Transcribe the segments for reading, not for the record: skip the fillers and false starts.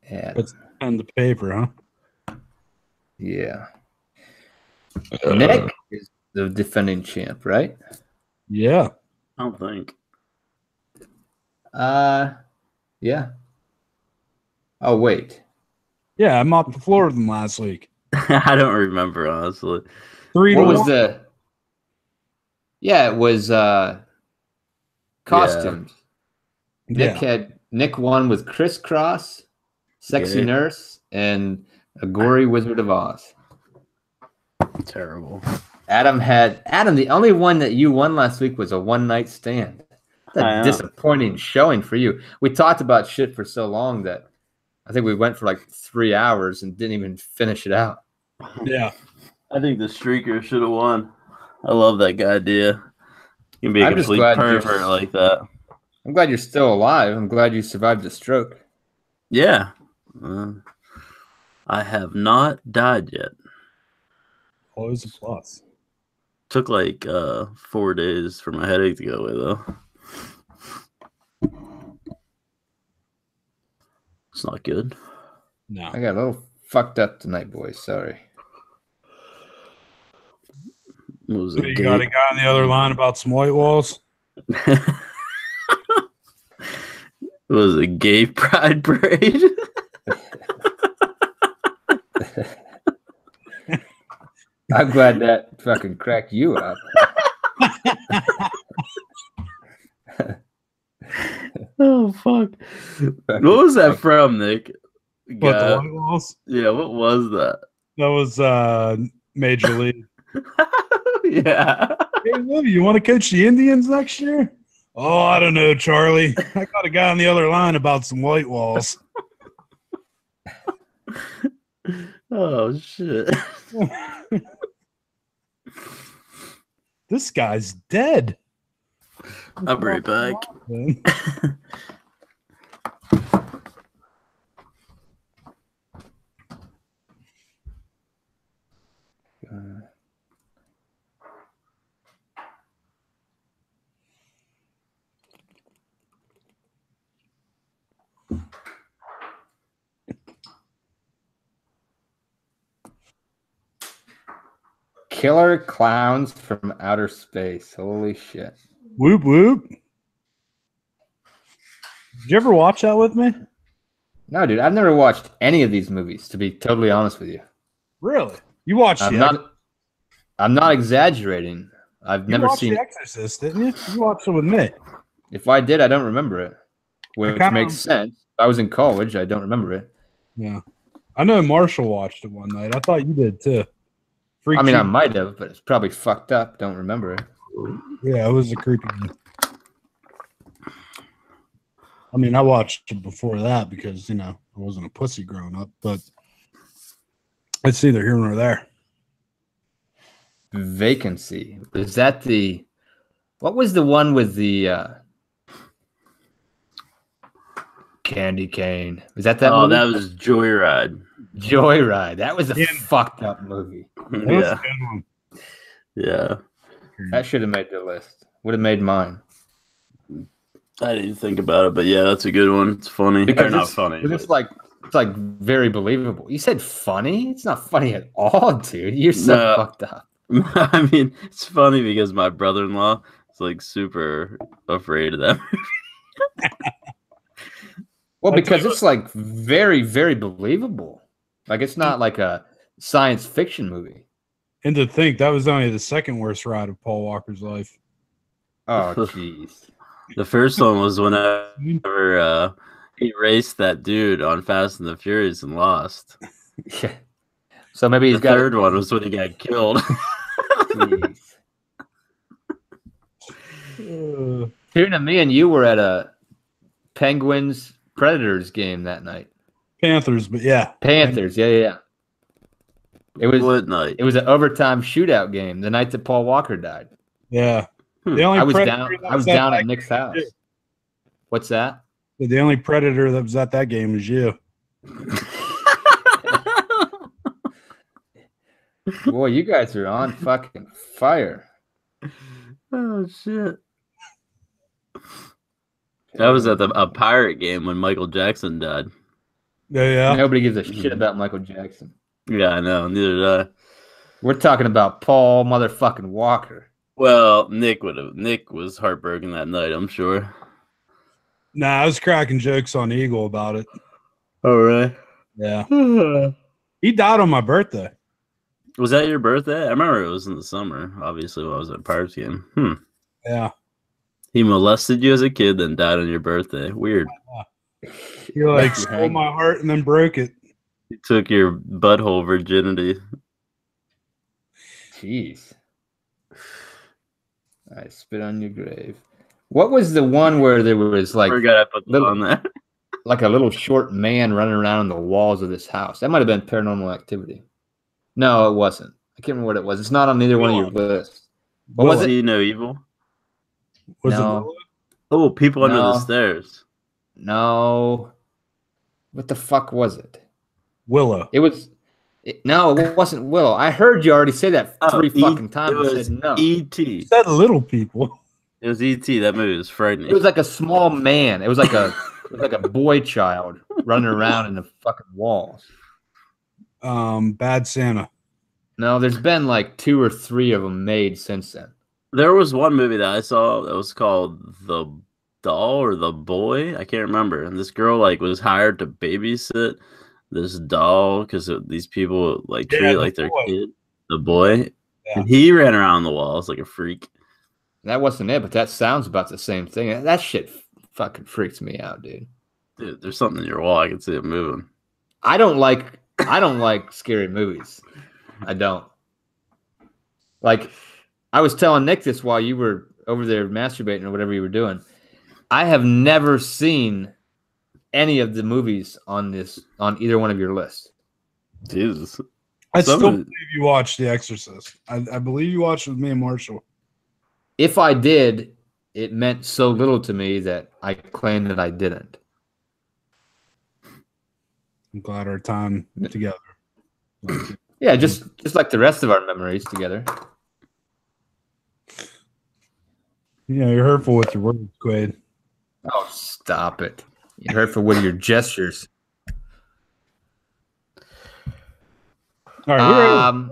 Adam. It's on the paper, huh? Yeah. Nick is the defending champ, right? Yeah. I don't think. Yeah. Oh, wait. Yeah, I mopped the floor with them last week. I don't remember, honestly. 3 What to was 1. the... Yeah, it was costumes. Yeah. Nick won with Crisscross, Sexy Yeah. Nurse, and a gory Wizard of Oz. Terrible. Adam, the only one that you won last week was a one-night stand. That's a disappointing showing for you. We talked about shit for so long that I think we went for like 3 hours and didn't even finish it out. Yeah. I think the streaker should have won. I love that idea. You can be a I'm just complete glad pervert like that. I'm glad you're still alive. I'm glad you survived the stroke. Yeah. I have not died yet. Always a plus. Took like 4 days for my headache to go away, though. It's not good. No. I got a little fucked up tonight, boys. Sorry. Was So you got a guy on the other line about some white walls? It was a gay pride parade. I'm glad that fucking cracked you up. Oh, fuck. What was that from, Nick? What, the white walls? Yeah, what was that? That was Major League. Yeah. Hey, Libby, you want to coach the Indians next year? Oh, I don't know, Charlie. I got a guy on the other line about some white walls. Oh, shit. This guy's dead. I'll be right back. Killer Clowns from Outer Space. Holy shit. Whoop, whoop. Did you ever watch that with me? No, dude, I've never watched any of these movies, to be totally honest with you. Really? You watched I'm not exaggerating. I've never seen The Exorcist, didn't you? You watched it with me. If I did, I don't remember it. Which makes sense. I was in college. I don't remember it. Yeah. I know Marshall watched it one night. I thought you did too. I might have, but it's probably fucked up. Don't remember it. Yeah, it was a creepy one. I mean, I watched it before that because, I wasn't a pussy growing up, but it's neither here nor there. Vacancy. Is that what was the one with the candy cane? Was that movie? That was Joyride. Joyride. That was a fucked up movie. That was a good one. Yeah. That should have made the list. Would have made mine. I didn't think about it, but yeah, that's a good one. It's funny. Because not funny. It's like very believable. You said funny? It's not funny at all, dude. You're so fucked up. I mean, it's funny because my brother-in-law is like super afraid of that movie. Well, because it's like very, very believable. Like it's not like a science fiction movie. And to think that was only the second worst ride of Paul Walker's life. Oh, jeez. The first one was whenever he raced that dude on Fast and the Furious and lost. Yeah. So maybe the third one was when he got killed. Tina, me and you were at a Penguins Predators game that night. Panthers, but yeah. Panthers, yeah. It was what night? It was an overtime shootout game. The night that Paul Walker died. Yeah. I was down at Nick's house. What's that? The only Predator that was at that game was you. Boy, you guys are on fucking fire. Oh shit. That was at a Pirate game when Michael Jackson died. Yeah. Nobody gives a shit about Michael Jackson. Yeah, I know. Neither do I. We're talking about Paul motherfucking Walker. Well, Nick was heartbroken that night, I'm sure. Nah, I was cracking jokes on Eagle about it. All right. Yeah. He died on my birthday. Was that your birthday? I remember it was in the summer, obviously, when I was at Pirates game. Yeah. He molested you as a kid, then died on your birthday. Weird. He like stole my heart and then broke it. He took your butthole virginity. Jeez. I spit on your grave. What was the one where there was like Forgot I put that on there. Like a little short man running around on the walls of this house? That might have been Paranormal Activity. No, it wasn't. I can't remember what it was. It's not on either one of your lists. What was it? See No Evil? Was no. Oh, People Under the Stairs. No. What the fuck was it? Willow. No, it wasn't Willow. I heard you already say that three fucking times. It was said no. E.T. You said Little People. It was E.T. That movie was frightening. It was like a small man. It was like a boy child running around in the fucking walls. Bad Santa. No, there's been like 2 or 3 of them made since then. There was one movie that I saw that was called The Doll or The Boy. I can't remember. And this girl like was hired to babysit this doll because these people like treat it like their kid. The boy. Yeah. And he ran around the walls like a freak. That wasn't it, but that sounds about the same thing. That shit fucking freaks me out, dude. Dude, there's something in your wall. I can see it moving. I don't like scary movies. I don't. Like, I was telling Nick this while you were over there masturbating or whatever you were doing. I have never seen any of the movies on either one of your lists. Jesus. I still believe you watched The Exorcist. I believe you watched with me and Marshall. If I did, it meant so little to me that I claim that I didn't. I'm glad our time together. Yeah, just like the rest of our memories together. Yeah, you're hurtful with your words, Quaid. Oh, stop it. You're hurtful with your gestures. All right.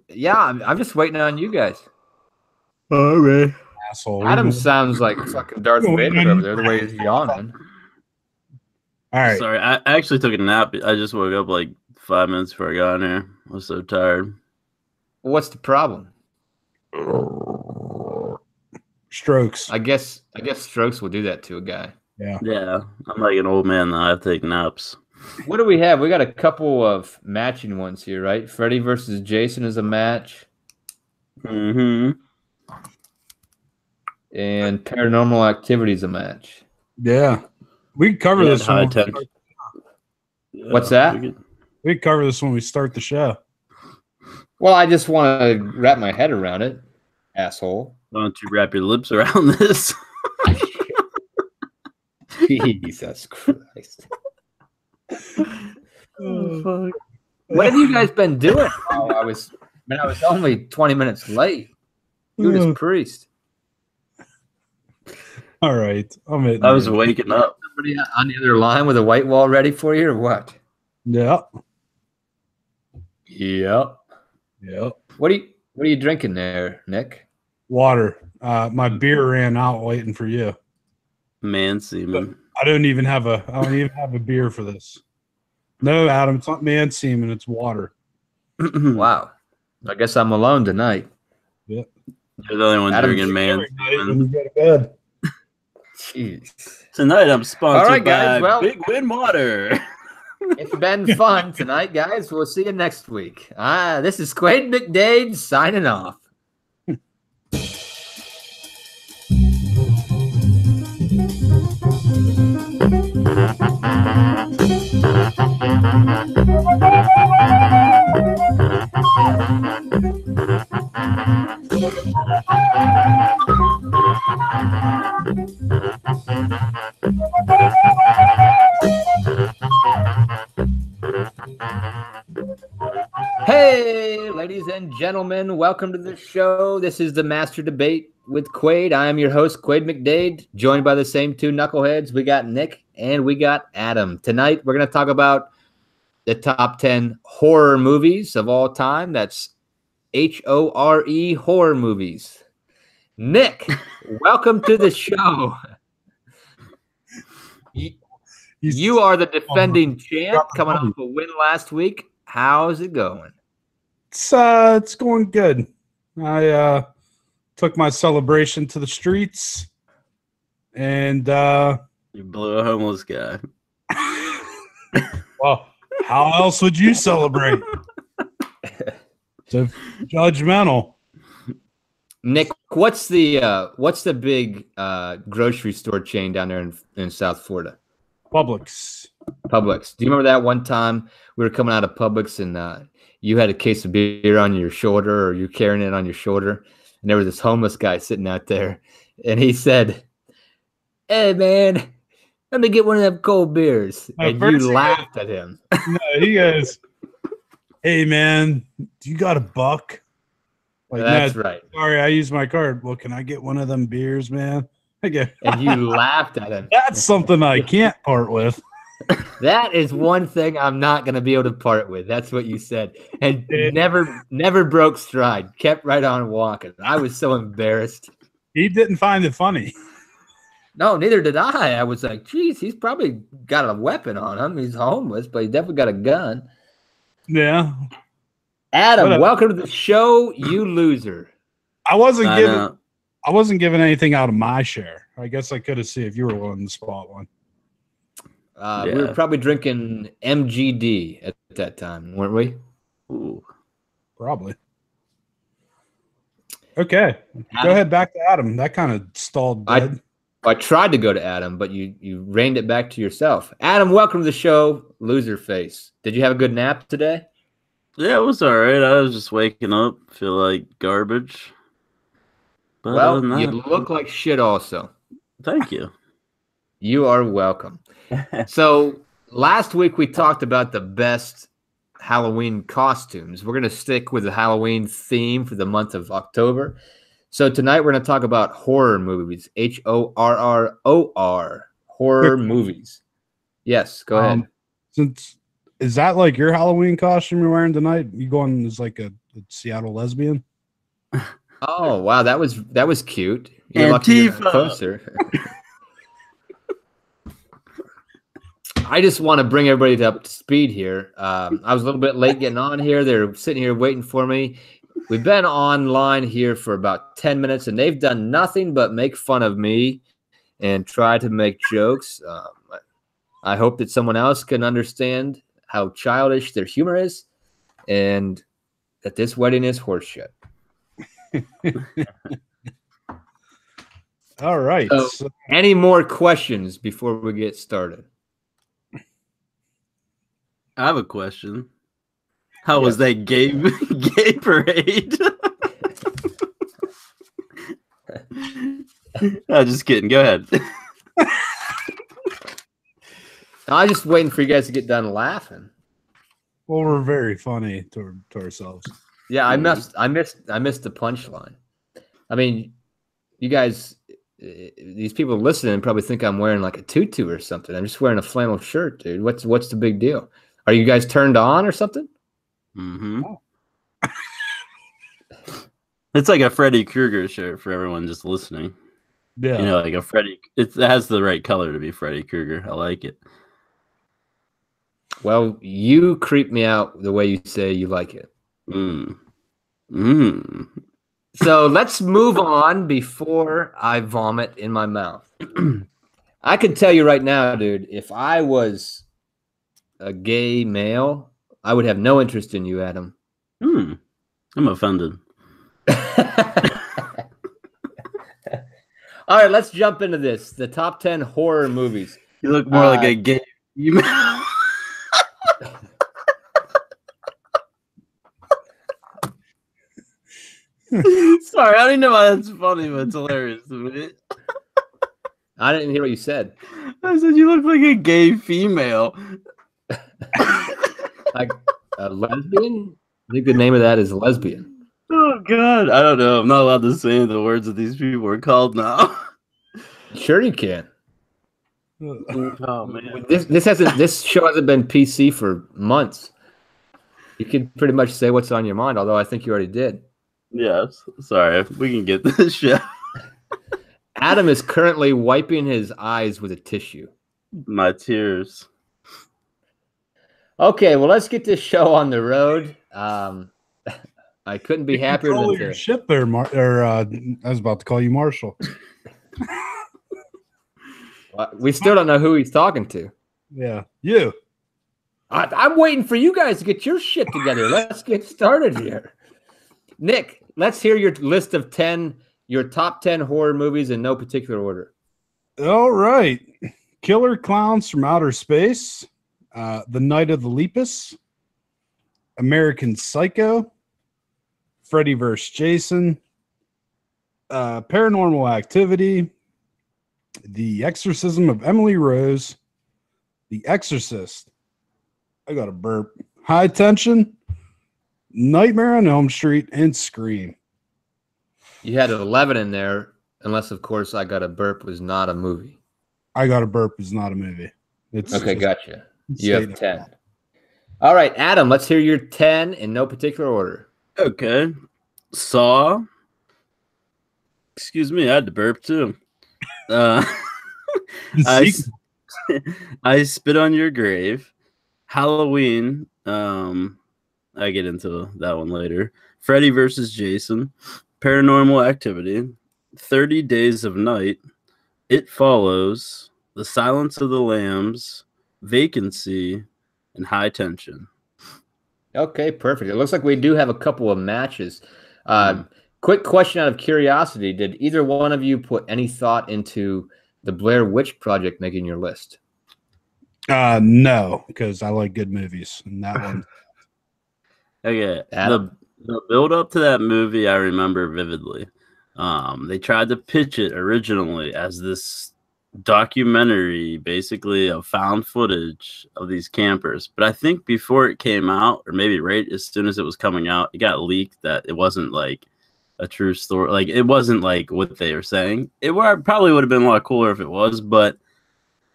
Yeah, I'm just waiting on you guys. All right. Asshole. Adam sounds like fucking Darth Vader over there, the way he's yawning. All right. Sorry, I actually took a nap. I just woke up like 5 minutes before I got in here. I was so tired. What's the problem? Strokes. I guess strokes will do that to a guy. Yeah. I'm like an old man now. I take naps. What do we have? We got a couple of matching ones here, right? Freddy versus Jason is a match. Mm-hmm. And Paranormal Activity is a match. Yeah. We can cover this one. What's that? We can cover this when we start the show. Well, I just want to wrap my head around it, asshole. Why don't you wrap your lips around this? Jesus Christ. Oh, fuck. What have you guys been doing? I was only 20 minutes late. Judas Priest. All right. I was waking up. Somebody on the other line with a white wall ready for you or what? Yeah. Yep. Yep. What are you drinking there, Nick? Water. My beer ran out waiting for you. Man semen. I don't even have a beer for this. No, Adam, it's not man semen, it's water. Wow. I guess I'm alone tonight. Yep. You're the only one drinking man semen. When you go to bed. Jeez. Tonight I'm sponsored guys, by Big Win Water. It's been fun tonight, guys. We'll see you next week. This is Quaid McDade signing off. Hey, ladies and gentlemen, welcome to the show. This is the Master Debate with Quaid. I am your host, Quaid McDade, joined by the same two knuckleheads. We got Nick and we got Adam. Tonight, we're going to talk about the top 10 horror movies of all time. That's HORE horror movies. Nick, welcome to the show. You are the defending champ coming off a win last week. How's it going? It's going good. I took my celebration to the streets, and you blew a homeless guy. Well, how else would you celebrate? So judgmental. Nick, what's the big grocery store chain down there in South Florida? Publix. Publix. Do you remember that one time we were coming out of Publix and you had a case of beer on your shoulder, or you're carrying it on your shoulder, and there was this homeless guy sitting out there, and he said, "Hey man, let me get one of them cold beers," and you laughed at him. No, he goes, "Hey man, do you got $1?" Like, that's right. Sorry, I used my card. Well, can I get one of them beers, man? And you laughed at him. That's something I can't part with. That is one thing I'm not going to be able to part with. That's what you said. And never broke stride. Kept right on walking. I was so embarrassed. He didn't find it funny. No, neither did I. I was like, geez, he's probably got a weapon on him. He's homeless, but he definitely got a gun. Yeah. Adam, welcome to the show, you loser. I wasn't giving anything out of my share. I guess I could have seen if you were willing to spot one. We were probably drinking MGD at that time, weren't we? Ooh, probably. Okay, Adam, go ahead back to Adam. That kind of stalled dead. I tried to go to Adam, but you reined it back to yourself. Adam, welcome to the show, loser face. Did you have a good nap today? Yeah, it was all right. I was just waking up, feel like garbage. But well, you look like shit also. Thank you. You are welcome. So last week we talked about the best Halloween costumes. We're going to stick with the Halloween theme for the month of October. So tonight we're going to talk about horror movies. HORROR. Horror movies. Yes, go ahead. Is that like your Halloween costume you're wearing tonight? You going as like a Seattle lesbian? Oh wow, that was cute. You're lucky you're closer. I just want to bring everybody up to speed here. I was a little bit late getting on here. They're sitting here waiting for me. We've been online here for about 10 minutes, and they've done nothing but make fun of me and try to make jokes. I hope that someone else can understand how childish their humor is and that this wedding is horseshit. All right. So, any more questions before we get started? I have a question. How was that gay parade? No, just kidding. Go ahead. I was just waiting for you guys to get done laughing. Well, we're very funny to ourselves. Yeah, I missed the punchline. I mean, you guys, these people listening probably think I'm wearing like a tutu or something. I'm just wearing a flannel shirt, dude. What's the big deal? Are you guys turned on or something? Mm-hmm. Oh. It's like a Freddy Krueger shirt for everyone just listening. Yeah, you know, like a Freddy. It has the right color to be Freddy Krueger. I like it. Well, you creep me out the way you say you like it. So let's move on before I vomit in my mouth. I can tell you right now, dude, if I was a gay male, I would have no interest in you, Adam. I'm offended. All right, let's jump into this. The top 10 horror movies. You look more like a gay female. Sorry, I don't know why that's funny, but it's hilarious to me. I didn't hear what you said. I said you look like a gay female. Like a lesbian? I think the name of that is lesbian. Oh, God. I don't know. I'm not allowed to say the words that these people are called now. Sure you can. Oh man, this show hasn't been PC for months. You can pretty much say what's on your mind, although I think you already did. yes. Sorry, we can get this shit. Adam is currently wiping his eyes with a tissue. My tears. Okay, well, let's get this show on the road. I couldn't be happier than your ship there, I was about to call you Marshall. We still don't know who he's talking to. Yeah, you. I'm waiting for you guys to get your shit together. Let's get started here. Nick, let's hear your list of your top 10 horror movies in no particular order. All right. Killer Clowns from Outer Space, The Night of the Lepus, American Psycho, Freddy vs. Jason, Paranormal Activity, The Exorcism of Emily Rose, The Exorcist. I got a burp. High Tension, Nightmare on Elm Street, and Scream. You had 11 in there, unless, of course, I Got a Burp was not a movie. I Got a Burp is not a movie. It's okay, gotcha. You have 10. All right, Adam, let's hear your 10 in no particular order. Okay. Saw. Excuse me, I had to burp too. I Spit on Your Grave. Halloween. I get into that one later. Freddy vs. Jason. Paranormal Activity. 30 Days of Night. It Follows. The Silence of the Lambs. Vacancy. And High Tension. Okay, perfect. It looks like we do have a couple of matches. Quick question out of curiosity. Did either one of you put any thought into the Blair Witch Project making your list? No, because I like good movies. And that one. Okay. The build up to that movie, I remember vividly. They tried to pitch it originally as this documentary, basically of found footage of these campers. But I think before it came out, or maybe right as soon as it was coming out, it got leaked that it wasn't like a true story. Like it wasn't like what they were saying. It probably would have been a lot cooler if it was, but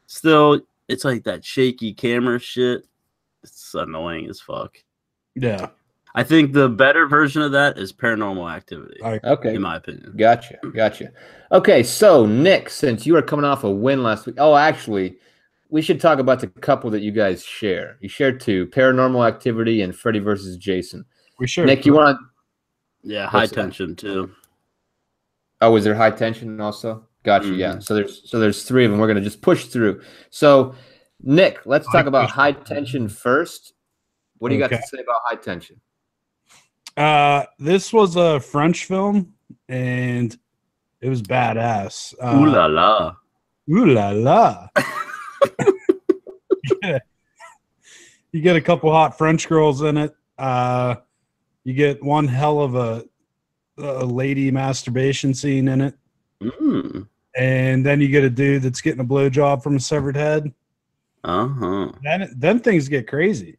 still, it's like that shaky camera shit. It's annoying as fuck. Yeah. I think the better version of that is Paranormal Activity. Okay. In my opinion. Gotcha. Okay, so Nick, since you are coming off a win last week. Oh, actually, we should talk about the couple that you guys share. You share 2, Paranormal Activity and Freddy vs. Jason. We share. Nick, you want to... Yeah, High Tension too. Oh, was there High Tension also? Gotcha, yeah. So there's 3 of them. We're going to just push through. So, Nick, let's talk about High Tension first. What do you got to say about High Tension? This was a French film, and it was badass. Ooh la la. Ooh la la. You get a couple hot French girls in it. You get one hell of a lady masturbation scene in it. And then you get a dude that's getting a blowjob from a severed head. Then things get crazy.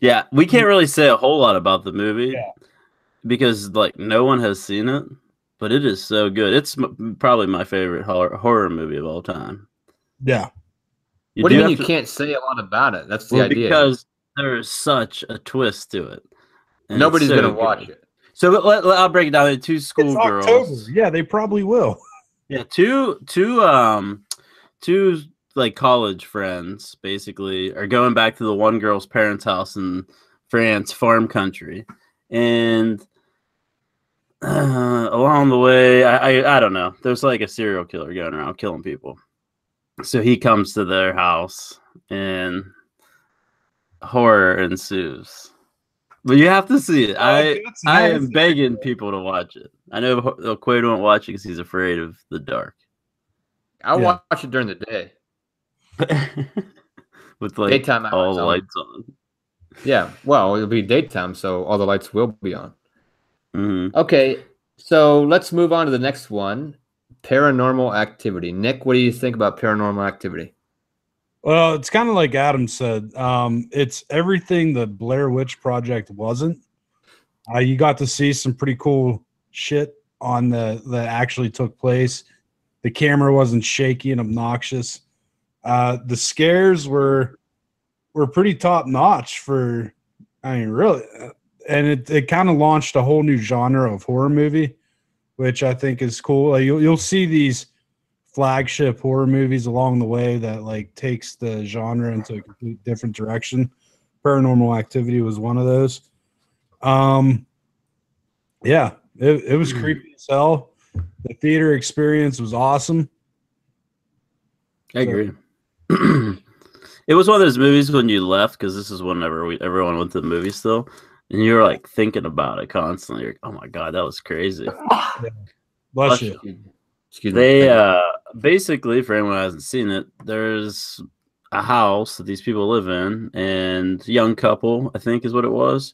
Yeah, we can't really say a whole lot about the movie because like no one has seen it, but it is so good. It's probably my favorite horror movie of all time. Yeah. What do you mean you can't say a lot about it? That's the idea. Because there is such a twist to it. Nobody's going to watch it. So I'll break it down into 2 schoolgirls. Yeah, they probably will. Yeah, two like college friends basically are going back to the one girl's parents' house in France, farm country, and along the way, I don't know. There's like a serial killer going around killing people, so he comes to their house and horror ensues. But you have to see it. I am begging people to watch it. I know Quaid won't watch it because he's afraid of the dark. I'll watch it during the day. With like daytime all the lights on. Yeah, well, it'll be daytime, so all the lights will be on. Mm-hmm. Okay, so let's move on to the next one, Paranormal Activity. Nick, what do you think about Paranormal Activity? Well, it's kind of like Adam said. It's everything the Blair Witch Project wasn't. You got to see some pretty cool shit on that actually took place. The camera wasn't shaky and obnoxious. The scares were pretty top notch for, I mean, really, and it kind of launched a whole new genre of horror movie, which I think is cool. Like, you'll see these flagship horror movies along the way that like takes the genre into a complete different direction. Paranormal Activity was one of those. Yeah, it was creepy as hell. The theater experience was awesome. I agree. It was one of those movies when you left, because this is whenever everyone went to the movie still, and you were like thinking about it constantly. You're like, oh my god, that was crazy. Yeah. Bless you. Excuse me. They basically, for anyone who hasn't seen it, there's a house that these people live in, and young couple, I think is what it was,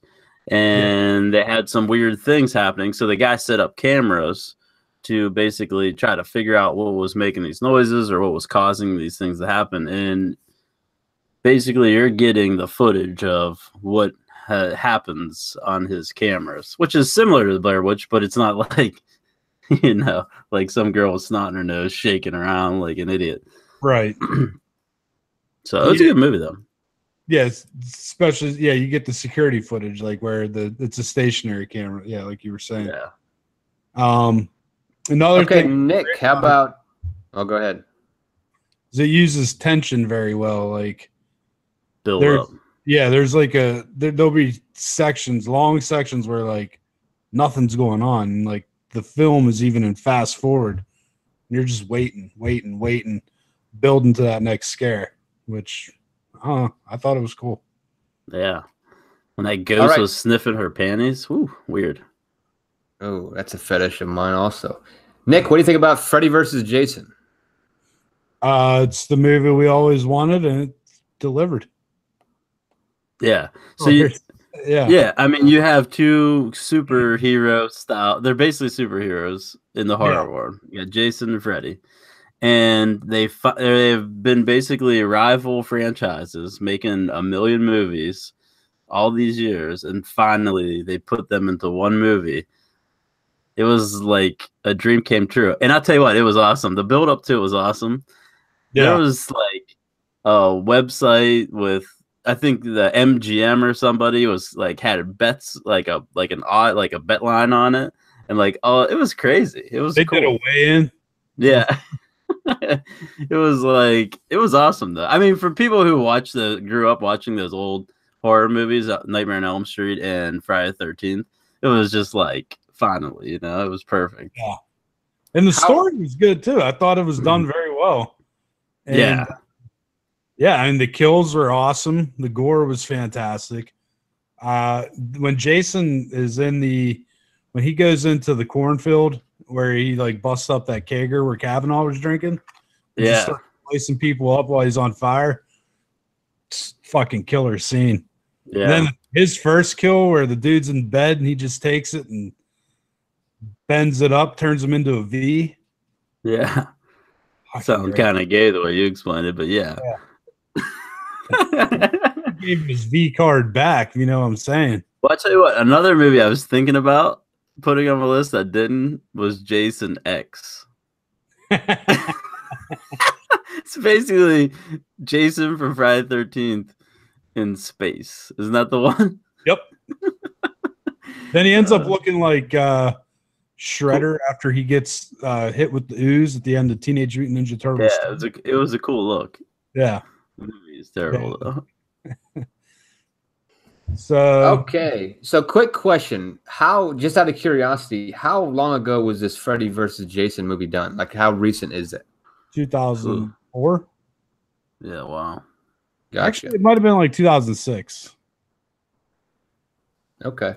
and they had some weird things happening. So the guy set up cameras to basically try to figure out what was making these noises or what was causing these things to happen. And basically you're getting the footage of what happens on his cameras, which is similar to the Blair Witch, but it's not like, you know, like some girl with snot in her nose shaking around like an idiot. Right. So it's a good movie though. Yeah, especially you get the security footage, like where it's a stationary camera. Yeah, like you were saying. Yeah. Another thing, Nick, how about? Oh, go ahead. It uses tension very well. Like build up. Yeah, there's like there'll be sections, long sections where like nothing's going on, and like the film is even in fast forward, and you're just waiting, building to that next scare, which I thought it was cool. Yeah, when that ghost was sniffing her panties, whew, weird. Oh, that's a fetish of mine also. Nick, what do you think about Freddy versus Jason? It's the movie we always wanted, and it delivered. Yeah. So yeah. I mean, you have two superhero style. They're basically superheroes in the horror world. You got Jason and Freddy, and they've been basically rival franchises, making a million movies all these years, and finally they put them into one movie. It was like a dream came true, and I'll tell you what, it was awesome. The build up to it was awesome. Yeah. There was like a website with, I think the MGM or somebody was like had bets like a bet line on it, and like it was crazy. It was they did a weigh-in. Yeah. It was awesome though. I mean, for people who grew up watching those old horror movies, Nightmare on Elm Street and Friday the 13th, it was just like finally, you know, it was perfect. Yeah. And the story was good too. I thought it was done very well. And yeah, and the kills were awesome. The gore was fantastic. When Jason is when he goes into the cornfield where he like busts up that kegger where Kavanaugh was drinking, just starts placing people up while he's on fire. It's fucking killer scene. Yeah. And then his first kill where the dude's in bed and he just takes it and bends it up, turns him into a V. Yeah. Sounds kind of gay the way you explained it, but yeah. Gave him his V card back, you know what I'm saying? Well, I'll tell you what, another movie I was thinking about putting on my list that didn't was Jason X. It's basically Jason from Friday the 13th in space. Isn't that the one? Yep. Then he ends up looking like Shredder after he gets hit with the ooze at the end of Teenage Mutant Ninja Turtles. Yeah, it was a cool look. Yeah. The movie is terrible though. So quick question. Just out of curiosity, how long ago was this Freddy versus Jason movie done? Like, how recent is it? 2004. Yeah, wow. Gotcha. Actually, it might have been like 2006. Okay.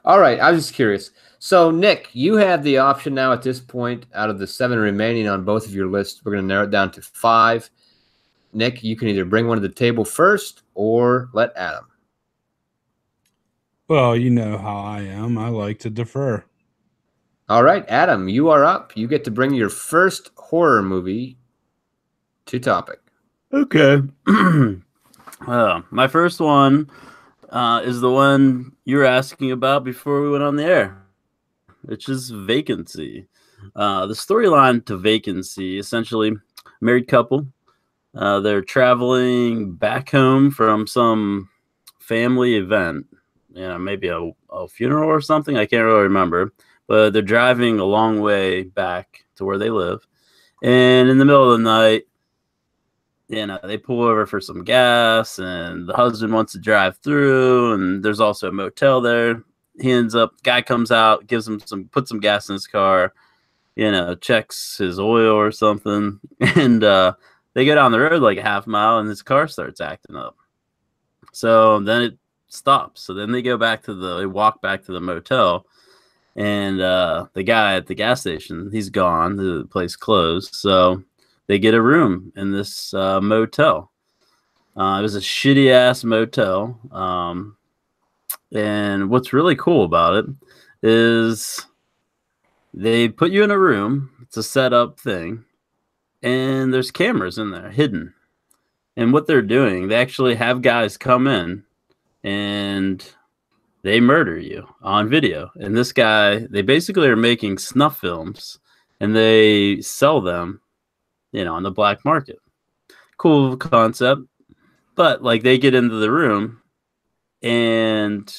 All right. I was just curious. So, Nick, you have the option now at this point out of the 7 remaining on both of your lists. We're going to narrow it down to 5. Nick, you can either bring one to the table first or let Adam. Well, you know how I am. I like to defer. All right, Adam, you are up. You get to bring your first horror movie to topic. Okay. My first one is the one you were asking about before we went on the air, which is Vacancy. The storyline to Vacancy, essentially, married couple They're traveling back home from some family event, maybe a funeral or something. I can't really remember, but they're driving a long way back to where they live. And in the middle of the night, they pull over for some gas, and the husband wants to drive through, and there's also a motel there. Guy comes out, puts some gas in his car, checks his oil or something, and they go down the road like a half mile, and his car starts acting up. So then it stops. So then they walk back to the motel, and the guy at the gas station, he's gone. The place closed. So they get a room in this motel. It was a shitty ass motel. And what's really cool about it is they put you in a room. It's a setup thing, and there's cameras in there hidden. And what they're doing, they actually have guys come in and they murder you on video. And this guy, they basically are making snuff films, and they sell them, on the black market. Cool concept. But like they get into the room, and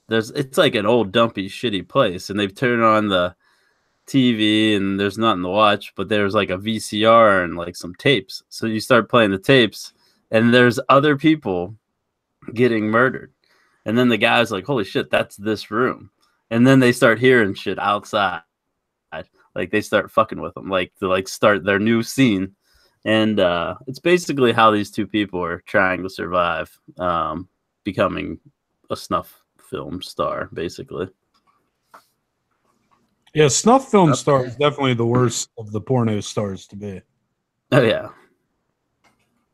it's like an old dumpy shitty place, and they've turned on the TV and there's nothing to watch, but there's like a VCR and like some tapes. So you start playing the tapes, and there's other people getting murdered. And then the guy's like, holy shit, that's this room. And then they start hearing shit outside. Like they start fucking with them, like to like start their new scene. And it's basically how these two people are trying to survive, becoming a snuff film star, basically. Yeah, snuff film star is definitely the worst of the porno stars to be. Oh yeah.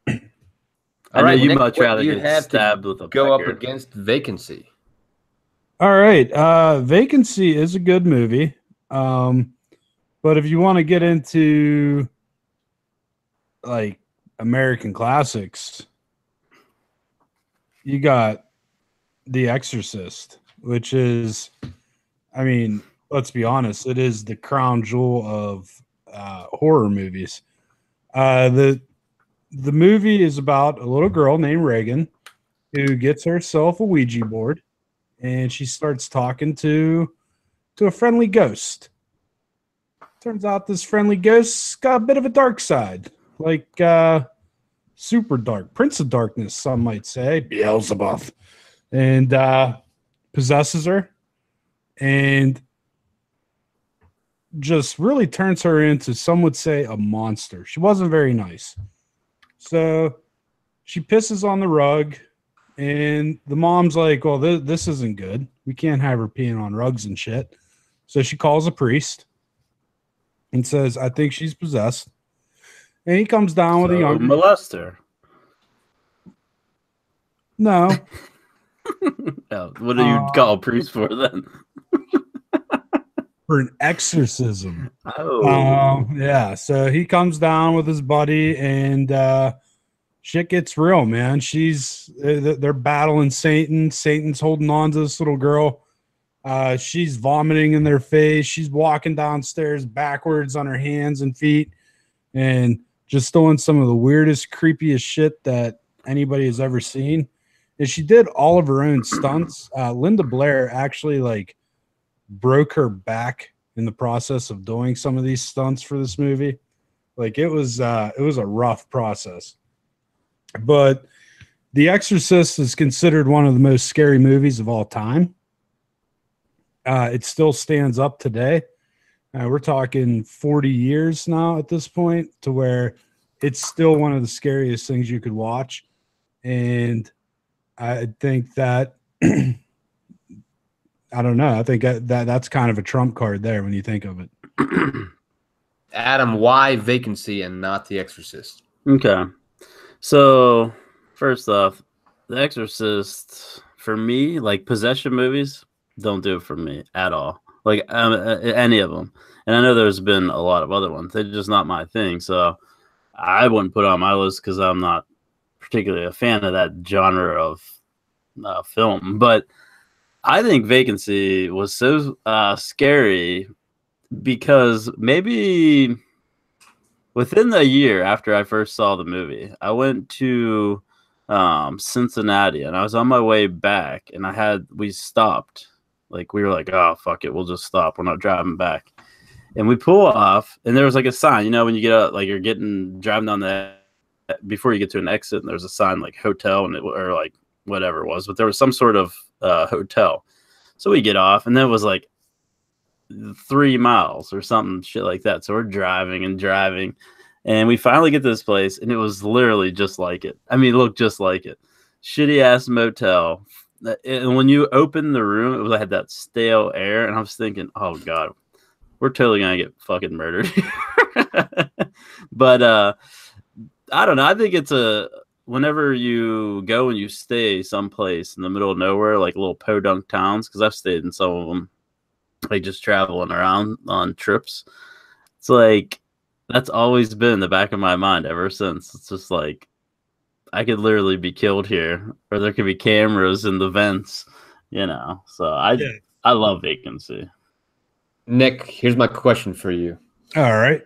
I know you much rather get stabbed with a go up against Vacancy. All right, Vacancy is a good movie, but if you want to get into like American classics, you got The Exorcist, which is, I mean, let's be honest, it is the crown jewel of horror movies. The movie is about a little girl named Reagan who gets herself a Ouija board, and she starts talking to a friendly ghost. Turns out this friendly ghost's got a bit of a dark side, like super dark, Prince of Darkness, some might say, Beelzebub, and possesses her, and just really turns her into, some would say, a monster. She wasn't very nice. So she pisses on the rug, and the mom's like, well, this isn't good. We can't have her peeing on rugs and shit. So she calls a priest and says, I think she's possessed. And he comes down with a young molester. No. What do you call a priest for then? For an exorcism. Oh. Yeah. So he comes down with his buddy, and shit gets real, man. They're battling Satan. Satan's holding on to this little girl. She's vomiting in their face. She's walking downstairs backwards on her hands and feet, and just doing some of the weirdest, creepiest shit that anybody has ever seen. And she did all of her own stunts. Linda Blair actually broke her back in the process of doing some of these stunts for this movie. It was a rough process. But The Exorcist is considered one of the most scary movies of all time. It still stands up today. We're talking 40 years now at this point, to where it's still one of the scariest things you could watch. And I think that I don't know. I think that's kind of a trump card there when you think of it. Adam, why Vacancy and not The Exorcist? Okay. So, first off, The Exorcist, for me, possession movies, don't do it for me at all. Any of them. And I know there's been a lot of other ones. They're just not my thing. So, I wouldn't put it on my list because I'm not particularly a fan of that genre of film. But I think Vacancy was so scary because maybe within the year after I first saw the movie, I went to Cincinnati, and I was on my way back, and we stopped. Like, we were like, oh, fuck it, we'll just stop. We're not driving back. And we pull off, and there was like a sign, when you get out, like you're driving down before you get to an exit, and there's a sign like hotel or like whatever it was, but there was some sort of hotel. So we get off, and then it was like 3 miles or something shit like that. So we're driving, and we finally get to this place, and it was literally just like it. I mean, it looked just like it. Shitty ass motel. And when you open the room, it had that stale air, and I was thinking, oh god, we're totally gonna get fucking murdered. But I don't know. I think it's whenever you go and you stay someplace in the middle of nowhere, like little podunk towns, because I've stayed in some of them, like just traveling around on trips. It's like that's always been in the back of my mind ever since. It's just like I could literally be killed here, or there could be cameras in the vents, So I love Vacancy. Nick, here's my question for you. All right.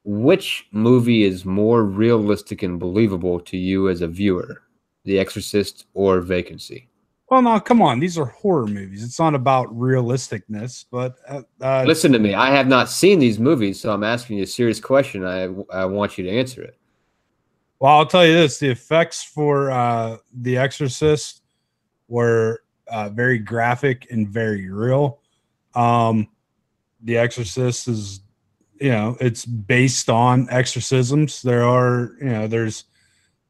Which movie is more realistic and believable to you as a viewer, The Exorcist or Vacancy? Well, no, come on. These are horror movies. It's not about realisticness, but listen to me. I have not seen these movies, so I'm asking you a serious question. I want you to answer it. Well, I'll tell you this: the effects for The Exorcist were very graphic and very real. The Exorcist is, it's based on exorcisms.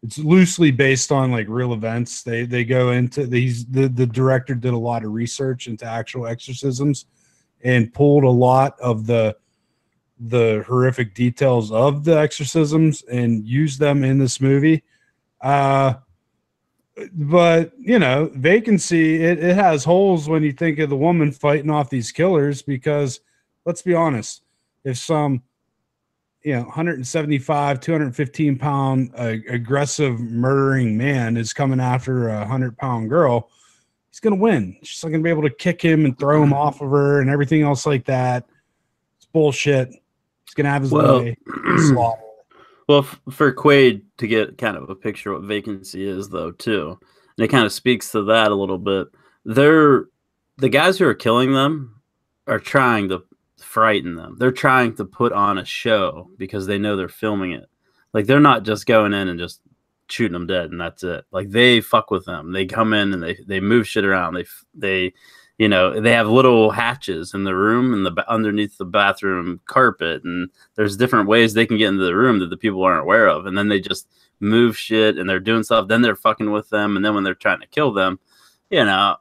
It's loosely based on like real events. They go into these. The director did a lot of research into actual exorcisms and pulled a lot of the horrific details of the exorcisms and used them in this movie. But Vacancy, it has holes when you think of the woman fighting off these killers, because let's be honest, if some 175, 215 pound aggressive murdering man is coming after a 100-pound girl, he's going to win. She's not going to be able to kick him and throw him off of her and everything else like that. It's bullshit. He's going to have his way. Well, for Quaid to get kind of a picture of what Vacancy is, though, too, and it kind of speaks to that a little bit. The guys who are killing them are trying to frighten them. They're trying to put on a show because they know they're filming it. Like, they're not just going in and just shooting them dead and that's it. Like, they fuck with them. They come in and they move shit around. They have little hatches in the room and underneath the bathroom carpet, and there's different ways they can get into the room that the people aren't aware of. And then they just move shit and they're doing stuff. Then they're fucking with them. And then when they're trying to kill them, I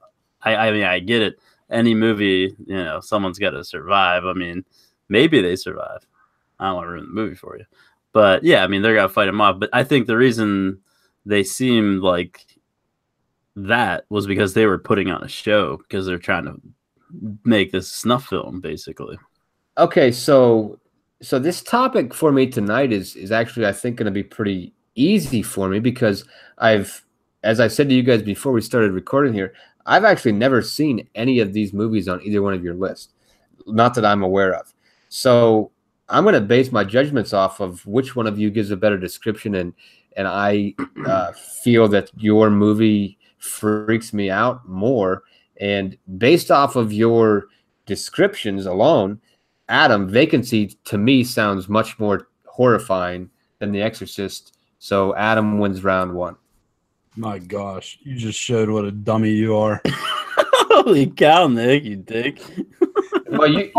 get it. Any movie, someone's got to survive. I mean, maybe they survive. I don't want to ruin the movie for you. But yeah, I mean, they're going to fight them off. But I think the reason they seemed like that was because they were putting on a show, because they're trying to make this snuff film, basically. Okay, so this topic for me tonight is actually, I think, going to be pretty easy for me, because as I said to you guys before we started recording here, I've actually never seen any of these movies on either one of your lists, not that I'm aware of. So I'm going to base my judgments off of which one of you gives a better description, and I feel that your movie freaks me out more. And based off of your descriptions alone, Adam, Vacancy to me sounds much more horrifying than The Exorcist. So Adam wins round one. My gosh, you just showed what a dummy you are. Holy cow, Nick, you dick. Well, you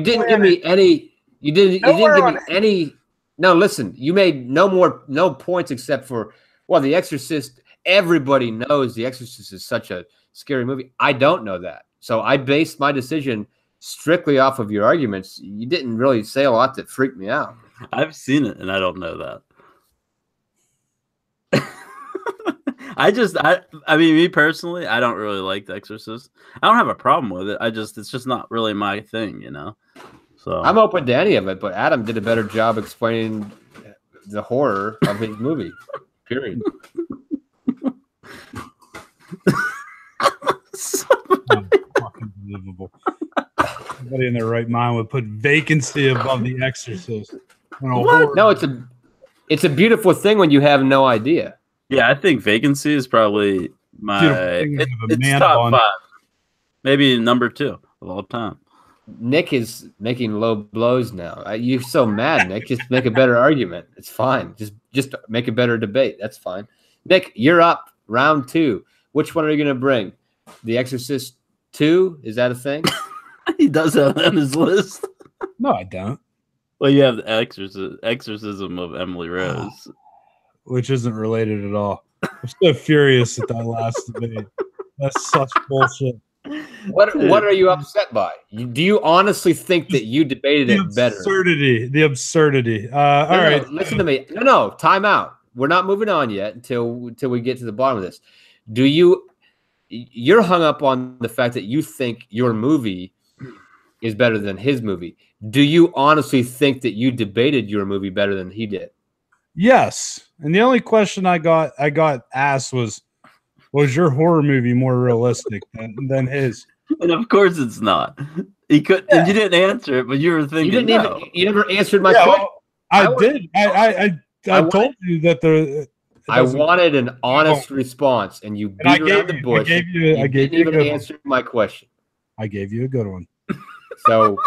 didn't give me any. You didn't give me any. No, listen, you made no points except for, well, The Exorcist. Everybody knows The Exorcist is such a scary movie. I don't know that, so I based my decision strictly off of your arguments. You didn't really say a lot that freaked me out. I've seen it, and I don't know that. I mean, me personally, I don't really like The Exorcist. I don't have a problem with it. It's just not really my thing, So I'm open to any of it, but Adam did a better job explaining the horror of his movie. Period. Fucking unbelievable. Nobody in their right mind would put Vacancy above The Exorcist. What? No, it's a beautiful thing when you have no idea. Yeah, I think Vacancy is probably it's top 5. Maybe number 2 of all time. Nick is making low blows now. You're so mad, Nick. Just make a better argument. It's fine. Just make a better debate. That's fine. Nick, you're up. Round 2. Which one are you going to bring? The Exorcist 2? Is that a thing? He does have that on his list. No, I don't. Well, you have the Exorcism of Emily Rose. Which isn't related at all. I'm so furious at that last debate. That's such bullshit. What are you upset by? Do you honestly think that you debated it better? The absurdity. All right. Listen to me. No, time out. We're not moving on yet until we get to the bottom of this. You're hung up on the fact that you think your movie is better than his movie. Do you honestly think that you debated your movie better than he did? Yes. And the only question I got asked was your horror movie more realistic than his? And of course it's not. He could. Yeah. You didn't answer it, but you were thinking. You never answered my question. I did. I told you that I wanted an honest response, and you beat around the bush. You didn't even answer my question. I gave you a good one. So,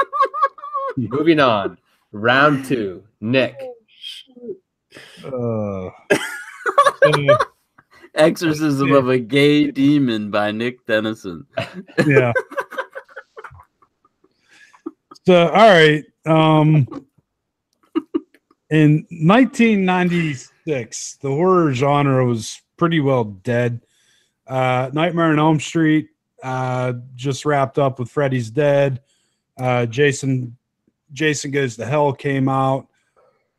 moving on. Round 2. Nick. Exorcism of a Gay Demon by Nick Dennison. Yeah. So, all right. In 1996, the horror genre was pretty well dead. Nightmare on Elm Street just wrapped up with Freddy's Dead. Jason Goes to Hell came out.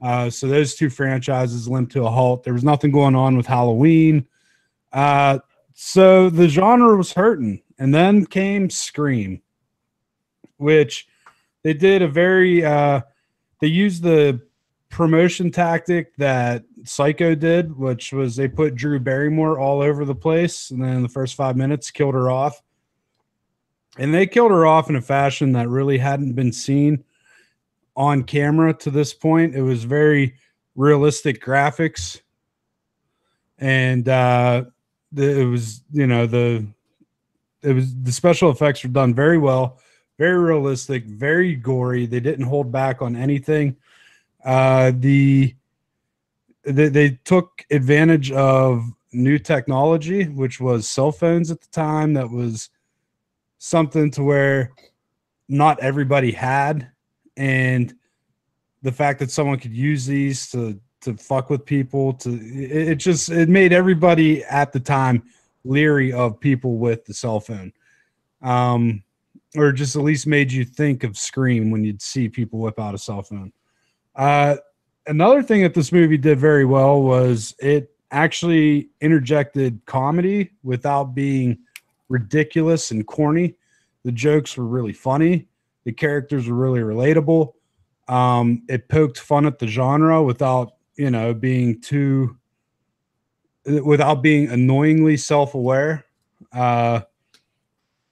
So those 2 franchises limped to a halt. There was nothing going on with Halloween. So the genre was hurting. And then came Scream, which they did they used the promotion tactic that Psycho did, which was they put Drew Barrymore all over the place. And then in the first 5 minutes, killed her off. And they killed her off in a fashion that really hadn't been seen on camera to this point. It was very realistic graphics, and the special effects were done very well, very realistic, very gory. They didn't hold back on anything. They took advantage of new technology, which was cell phones at the time. That was something to where not everybody had. And the fact that someone could use these to fuck with people, it made everybody at the time leery of people with the cell phone, or just at least made you think of Scream when you'd see people whip out a cell phone. Another thing that this movie did very well was it actually interjected comedy without being ridiculous and corny. The jokes were really funny. The characters were really relatable. It poked fun at the genre without being annoyingly self-aware.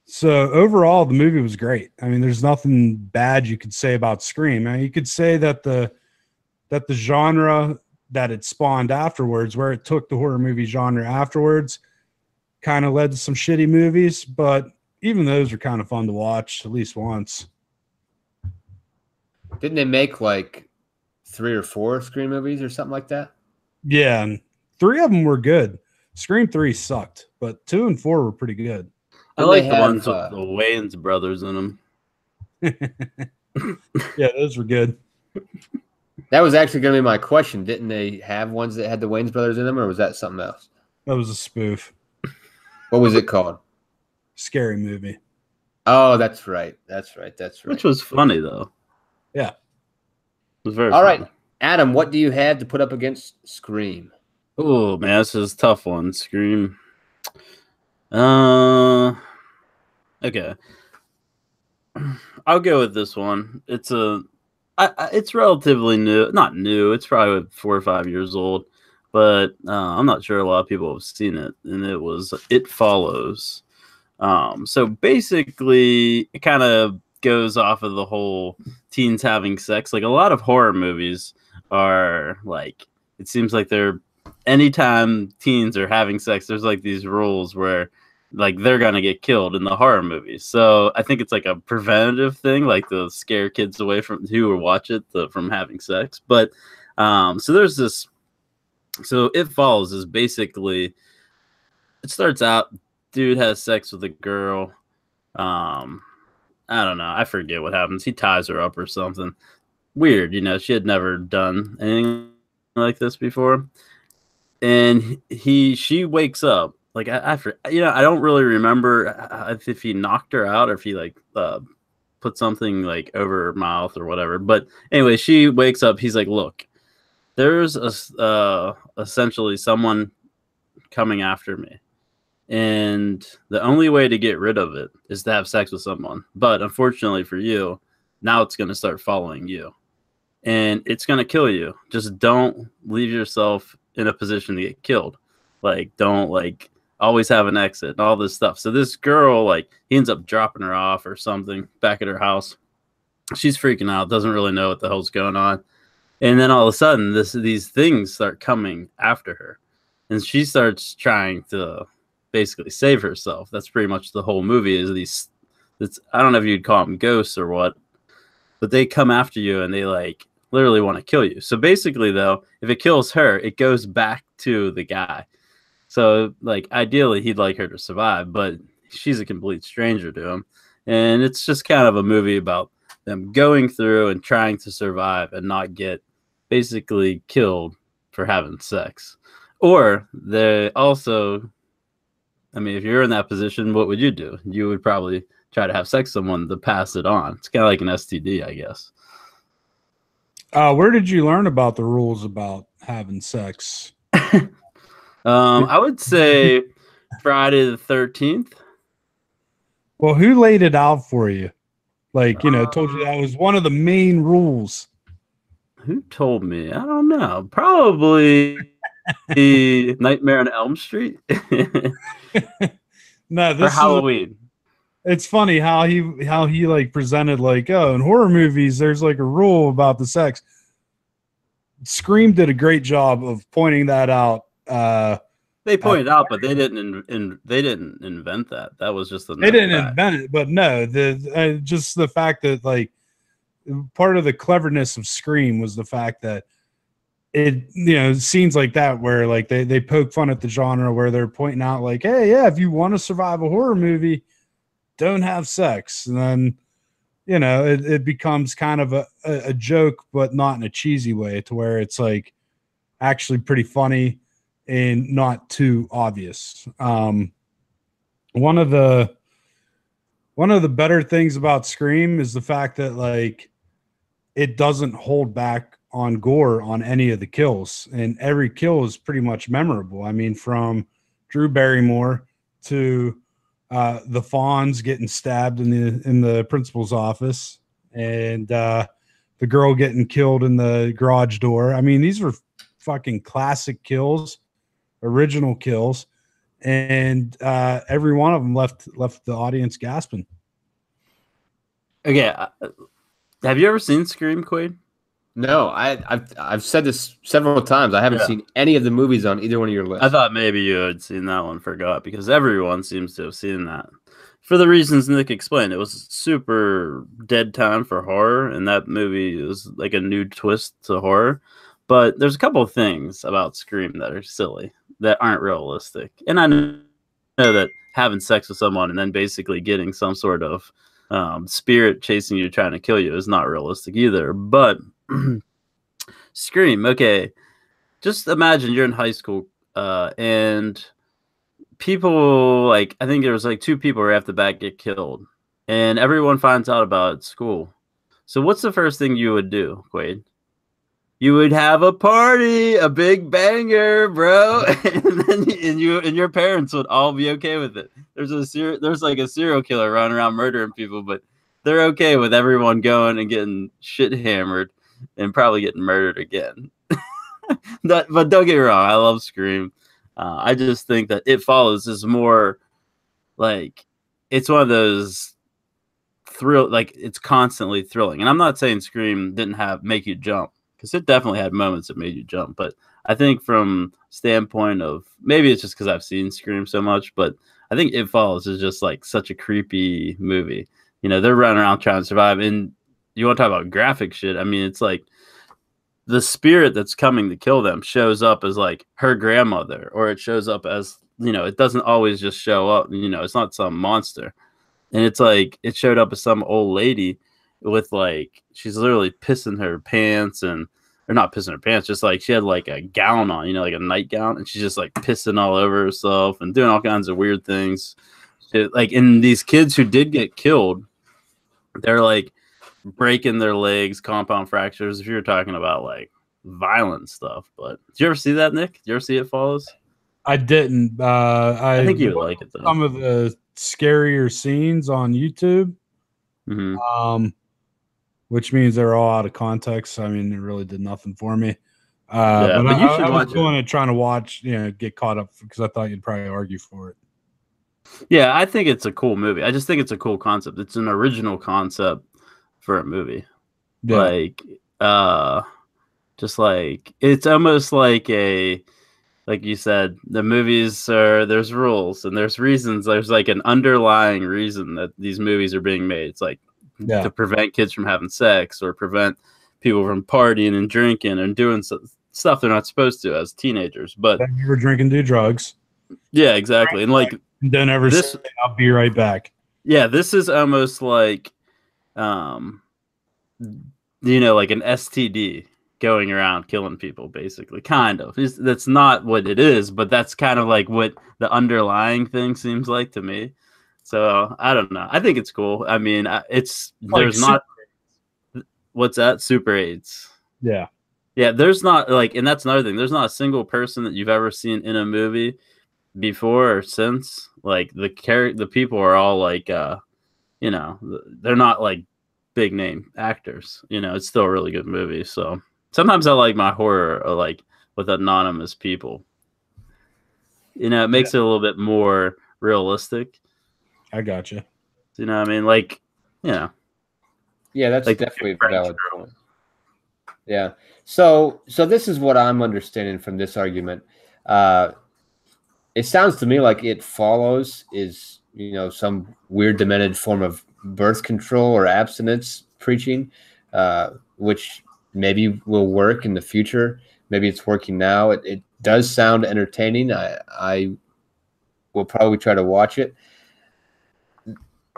So overall, the movie was great. I mean, there's nothing bad you could say about Scream. I mean, you could say that the genre that it spawned afterwards, where it took the horror movie genre afterwards, kind of led to some shitty movies, but even those are kind of fun to watch at least once. Didn't they make like 3 or 4 Scream movies or something like that? Yeah, and 3 of them were good. Scream 3 sucked, but 2 and 4 were pretty good. I like the ones with the Wayans brothers in them. Yeah, those were good. That was actually going to be my question. Didn't they have ones that had the Wayans brothers in them, or was that something else? That was a spoof. What was it called? Scary Movie. Oh, that's right. Which was funny, though. Yeah. It was very All funny. right. Adam, what do you have to put up against Scream? Oh, man, this is a tough one. Scream. Okay. I'll go with this one. It's relatively new. Not new. It's probably 4 or 5 years old, but I'm not sure a lot of people have seen it. And it was It Follows. So basically, it kind of goes off of the whole teens having sex. Like a lot of horror movies are like, it seems like they're anytime teens are having sex, there's like these rules where like they're gonna get killed in the horror movies. So I think it's like a preventative thing, like to scare kids away from who watch it from having sex. But so there's this. So It Follows is basically, it starts out, dude has sex with a girl. I don't know. I forget what happens. He ties her up or something. Weird, you know, she had never done anything like this before. And she wakes up. Like, I don't really remember if he knocked her out or if he, like, put something, like, over her mouth or whatever. But anyway, she wakes up. He's like, look, there's essentially someone coming after me. And the only way to get rid of it is to have sex with someone. But unfortunately for you, now it's going to start following you. And it's going to kill you. Just don't leave yourself in a position to get killed. Like, don't, like, always have an exit and all this stuff. So this girl, like, he ends up dropping her off or something back at her house. She's freaking out, doesn't really know what the hell's going on. And then all of a sudden, these things start coming after her. And she starts trying to basically save herself. That's pretty much the whole movie is these, I don't know if you'd call them ghosts or what, but they come after you and they like literally want to kill you. So basically though, if it kills her, it goes back to the guy. So like ideally he'd like her to survive, but she's a complete stranger to him. And it's just kind of a movie about them going through and trying to survive and not get basically killed for having sex. Or they also, I mean, if you're in that position, what would you do? You would probably try to have sex with someone to pass it on. It's kind of like an STD, I guess. Where did you learn about the rules about having sex? I would say Friday the 13th. Well, who laid it out for you? Like, you know, told you that was one of the main rules. Who told me? I don't know. Probably the Nightmare on Elm Street. No, this for Halloween. It's funny how he like presented like, oh, in horror movies there's like a rule about the sex. Scream did a great job of pointing that out. They pointed out, but they didn't invent that. That was just they didn't invent it, but no, just the fact that like part of the cleverness of Scream was the fact that it, you know, scenes like that where like they poke fun at the genre where they're pointing out like, hey, yeah, if you want to survive a horror movie, don't have sex. And then, you know, it becomes kind of a joke, but not in a cheesy way, to where it's like actually pretty funny and not too obvious. One of the better things about Scream is the fact that like it doesn't hold back on gore on any of the kills, and every kill is pretty much memorable. I mean, from Drew Barrymore to the Fonz getting stabbed in the principal's office, and the girl getting killed in the garage door. I mean, these were fucking classic kills, original kills, and every one of them left the audience gasping. Okay, have you ever seen Scream, Quaid? No, I've said this several times. I haven't seen any of the movies on either one of your lists. I thought maybe you had seen that one, forgot, because everyone seems to have seen that. For the reasons Nick explained, it was super dead time for horror, and that movie was like a new twist to horror. But there's a couple of things about Scream that are silly, that aren't realistic. And I know that having sex with someone and then basically getting some sort of spirit chasing you, trying to kill you, is not realistic either. But Scream, okay, just imagine you're in high school and people, like, I think there was like 2 people right off the bat get killed, and everyone finds out about it at school. So what's the first thing you would do, Quaid? You would have a party, a big banger, bro, and your parents would all be okay with it. There's like a serial killer running around murdering people, but they're okay with everyone going and getting shit hammered and probably getting murdered again. But don't get me wrong, I love Scream. I just think that It Follows is more like, it's one of those thrill, like it's constantly thrilling. And I'm not saying Scream didn't make you jump, because it definitely had moments that made you jump. But I think from standpoint of, maybe it's just because I've seen Scream so much, but I think It Follows is just like such a creepy movie. You know, they're running around trying to survive, and you want to talk about graphic shit. I mean, it's like the spirit that's coming to kill them shows up as like her grandmother, or it shows up as, you know, it doesn't always just show up. You know, it's not some monster. And it's like it showed up as some old lady with like, she's literally pissing her pants, or not pissing her pants, just like she had like a gown on, you know, like a nightgown, and she's just like pissing all over herself and doing all kinds of weird things. Like, in these kids who did get killed, they're like breaking their legs, compound fractures. If you're talking about like violent stuff, but did you ever see that, Nick? Did you ever see It Follows? I didn't. I think you would like it though. Some of the scarier scenes on YouTube, which means they're all out of context. I mean, it really did nothing for me. Yeah, but you should I was watch going to trying to watch, you know, get caught up, because I thought you'd probably argue for it. Yeah, I think it's a cool movie. I just think it's a cool concept. It's an original concept for a movie. Yeah. Like, just like, it's almost like like you said, the movies there's rules and there's reasons. There's like an underlying reason that these movies are being made. It's like to prevent kids from having sex, or prevent people from partying and drinking and doing stuff they're not supposed to as teenagers. But never drink and do drugs. Yeah, exactly. And like, don't ever say, I'll be right back. Yeah, this is almost like, you know, like an STD going around killing people, basically. Kind of. That's not what it is, but that's kind of like what the underlying thing seems like to me. So I don't know. I think it's cool. I mean, it's like, there's not. What's that? Super AIDS. Yeah. Yeah, there's not like, and that's another thing. There's not a single person that you've ever seen in a movie before or since. Like the people are all like, you know, they're not like big name actors. You know, it's still a really good movie. So sometimes I like my horror like with anonymous people. You know, it makes it a little bit more realistic. I gotcha. You know what I mean? Like, you know. Yeah, that's like definitely a valid point. Yeah. So this is what I'm understanding from this argument. It sounds to me like It Follows is, you know, some weird demented form of birth control or abstinence preaching, which maybe will work in the future. Maybe it's working now. It does sound entertaining. I will probably try to watch it.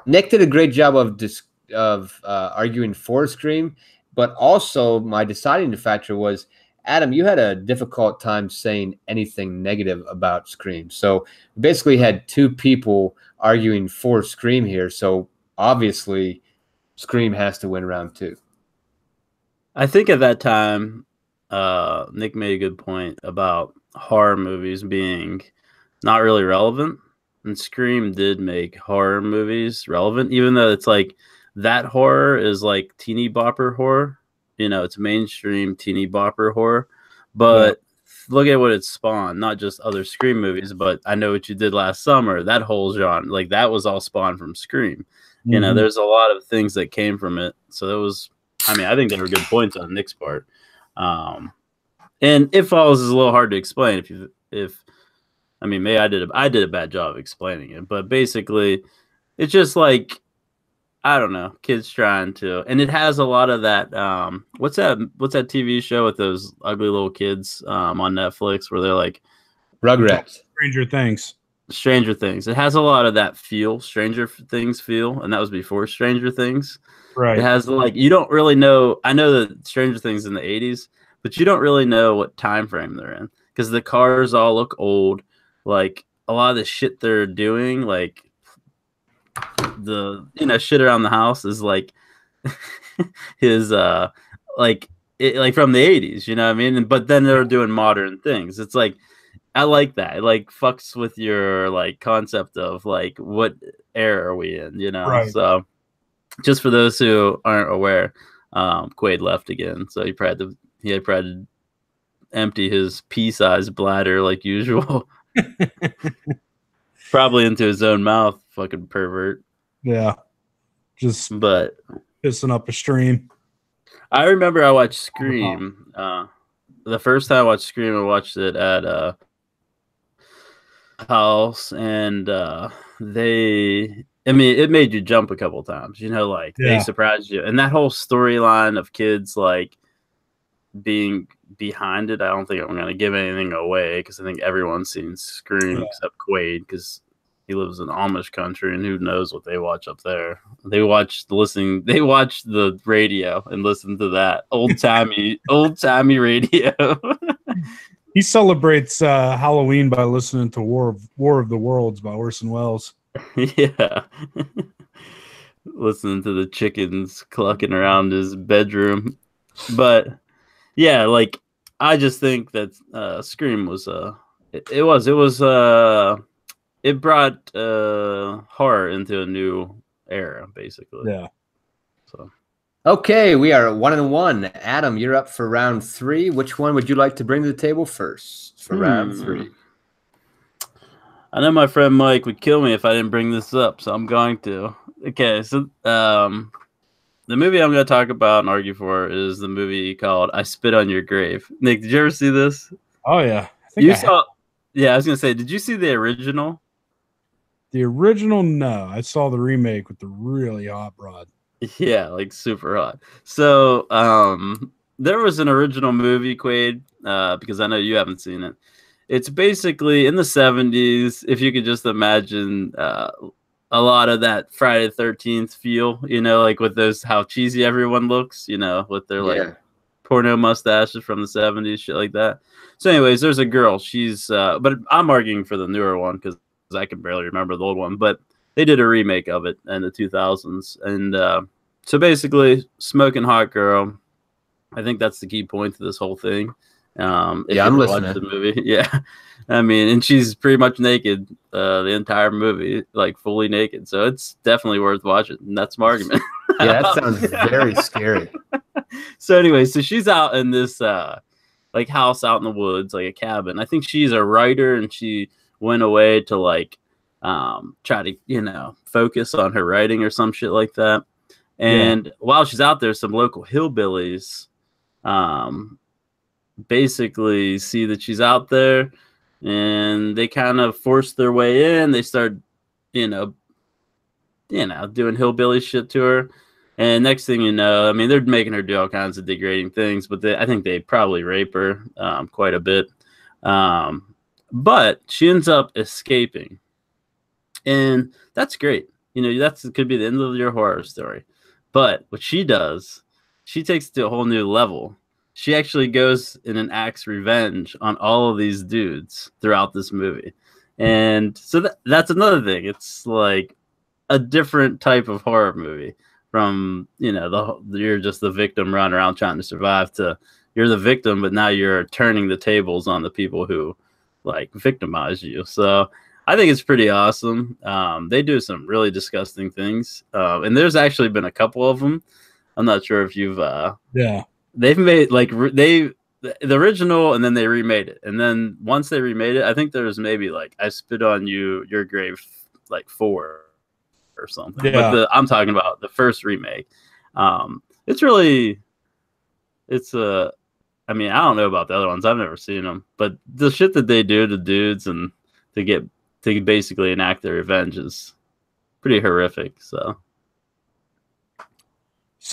Nick did a great job of arguing for Scream, but also my deciding factor was, Adam, you had a difficult time saying anything negative about Scream. So we basically had two people arguing for Scream here. So obviously Scream has to win round two. I think at that time, Nick made a good point about horror movies being not really relevant. And Scream did make horror movies relevant, even though it's like that horror is like teeny bopper horror. You know, it's mainstream teeny bopper horror. But look at what it spawned, not just other Scream movies, but I Know What You Did Last Summer, that whole genre, like that was all spawned from Scream. Mm-hmm. You know, there's a lot of things that came from it. So it was, I mean, I think they were good points on Nick's part. And It Follows is a little hard to explain if I mean, maybe I did a bad job of explaining it, but basically it's just like, I don't know, kids trying to, and it has a lot of that. What's that TV show with those ugly little kids on Netflix where they're like Rugrats, Stranger Things. It has a lot of that feel, Stranger Things feel, and that was before Stranger Things. Right. It has like, you don't really know. I know that Stranger Things in the 80s, but you don't really know what time frame they're in because the cars all look old. Like a lot of the shit they're doing, like the, you know, shit around the house is like his like from the 80s, you know what I mean? But then they're doing modern things. It's like, I like that. It like fucks with your like concept of like what era are we in, you know? Right. So just for those who aren't aware, Quaid left again, so he probably had to empty his pea-sized bladder like usual. Probably into his own mouth, fucking pervert. Yeah. just but pissing up a stream. I remember I watched Scream. The first time I watched Scream, I watched it at house, and it made you jump a couple times, like they surprised you, and that whole storyline of kids like being behind it. I don't think I'm going to give anything away because I think everyone's seen Scream except Quaid, because he lives in Amish country, and who knows what they watch up there. They watch the radio and listen to that old timey radio. He celebrates Halloween by listening to War of the Worlds by Orson Welles. Yeah. Listening to the chickens clucking around his bedroom. But yeah, like I just think that Scream was it brought horror into a new era, basically. Yeah. So okay, we are 1-1. Adam, you're up for round 3. Which one would you like to bring to the table first for round 3? I know my friend Mike would kill me if I didn't bring this up, so I'm going to. Okay, so the movie I'm going to talk about and argue for is the movie called I Spit on Your Grave. Nick, did you ever see this? Oh, yeah. Yeah, I was going to say, did you see the original? The original, no. I saw the remake with the really hot broad. Yeah, like super hot. So there was an original movie, Quaid, because I know you haven't seen it. It's basically in the 70s, if you could just imagine a lot of that Friday the 13th feel, like with those, how cheesy everyone looks, with their like porno mustaches from the 70s, shit like that. So anyways, there's a girl. She's, but I'm arguing for the newer one because I can barely remember the old one, but they did a remake of it in the 2000s. And so basically, smoking hot girl. I think that's the key point to this whole thing. If I'm you listening. watch the movie. Yeah. I mean, and she's pretty much naked the entire movie, like fully naked. So it's definitely worth watching. And that's my argument. Yeah, that sounds very scary. So anyway, so she's out in this like house out in the woods, like a cabin. I think she's a writer, and she went away to like try to, focus on her writing or some shit like that. And while she's out there, some local hillbillies basically see that she's out there, and they kind of force their way in. They start, doing hillbilly shit to her. And next thing you know, I mean, they're making her do all kinds of degrading things, but I think they probably rape her quite a bit. But she ends up escaping. And that's great. That could be the end of your horror story. But what she does, she takes it to a whole new level. She actually goes in and acts revenge on all of these dudes throughout this movie. And so that's another thing. It's like a different type of horror movie from, you're just the victim running around trying to survive, to you're the victim, but now you're turning the tables on the people who like victimize you. So I think it's pretty awesome. They do some really disgusting things. And there's actually been a couple of them. I'm not sure if you've, they've made like the original, and then they remade it. And then once they remade it, I think there's maybe like I Spit on Your Grave, like 4 or something. Yeah. But I'm talking about the first remake. I mean, I don't know about the other ones. I've never seen them, but the shit that they do to dudes and to basically enact their revenge is pretty horrific. So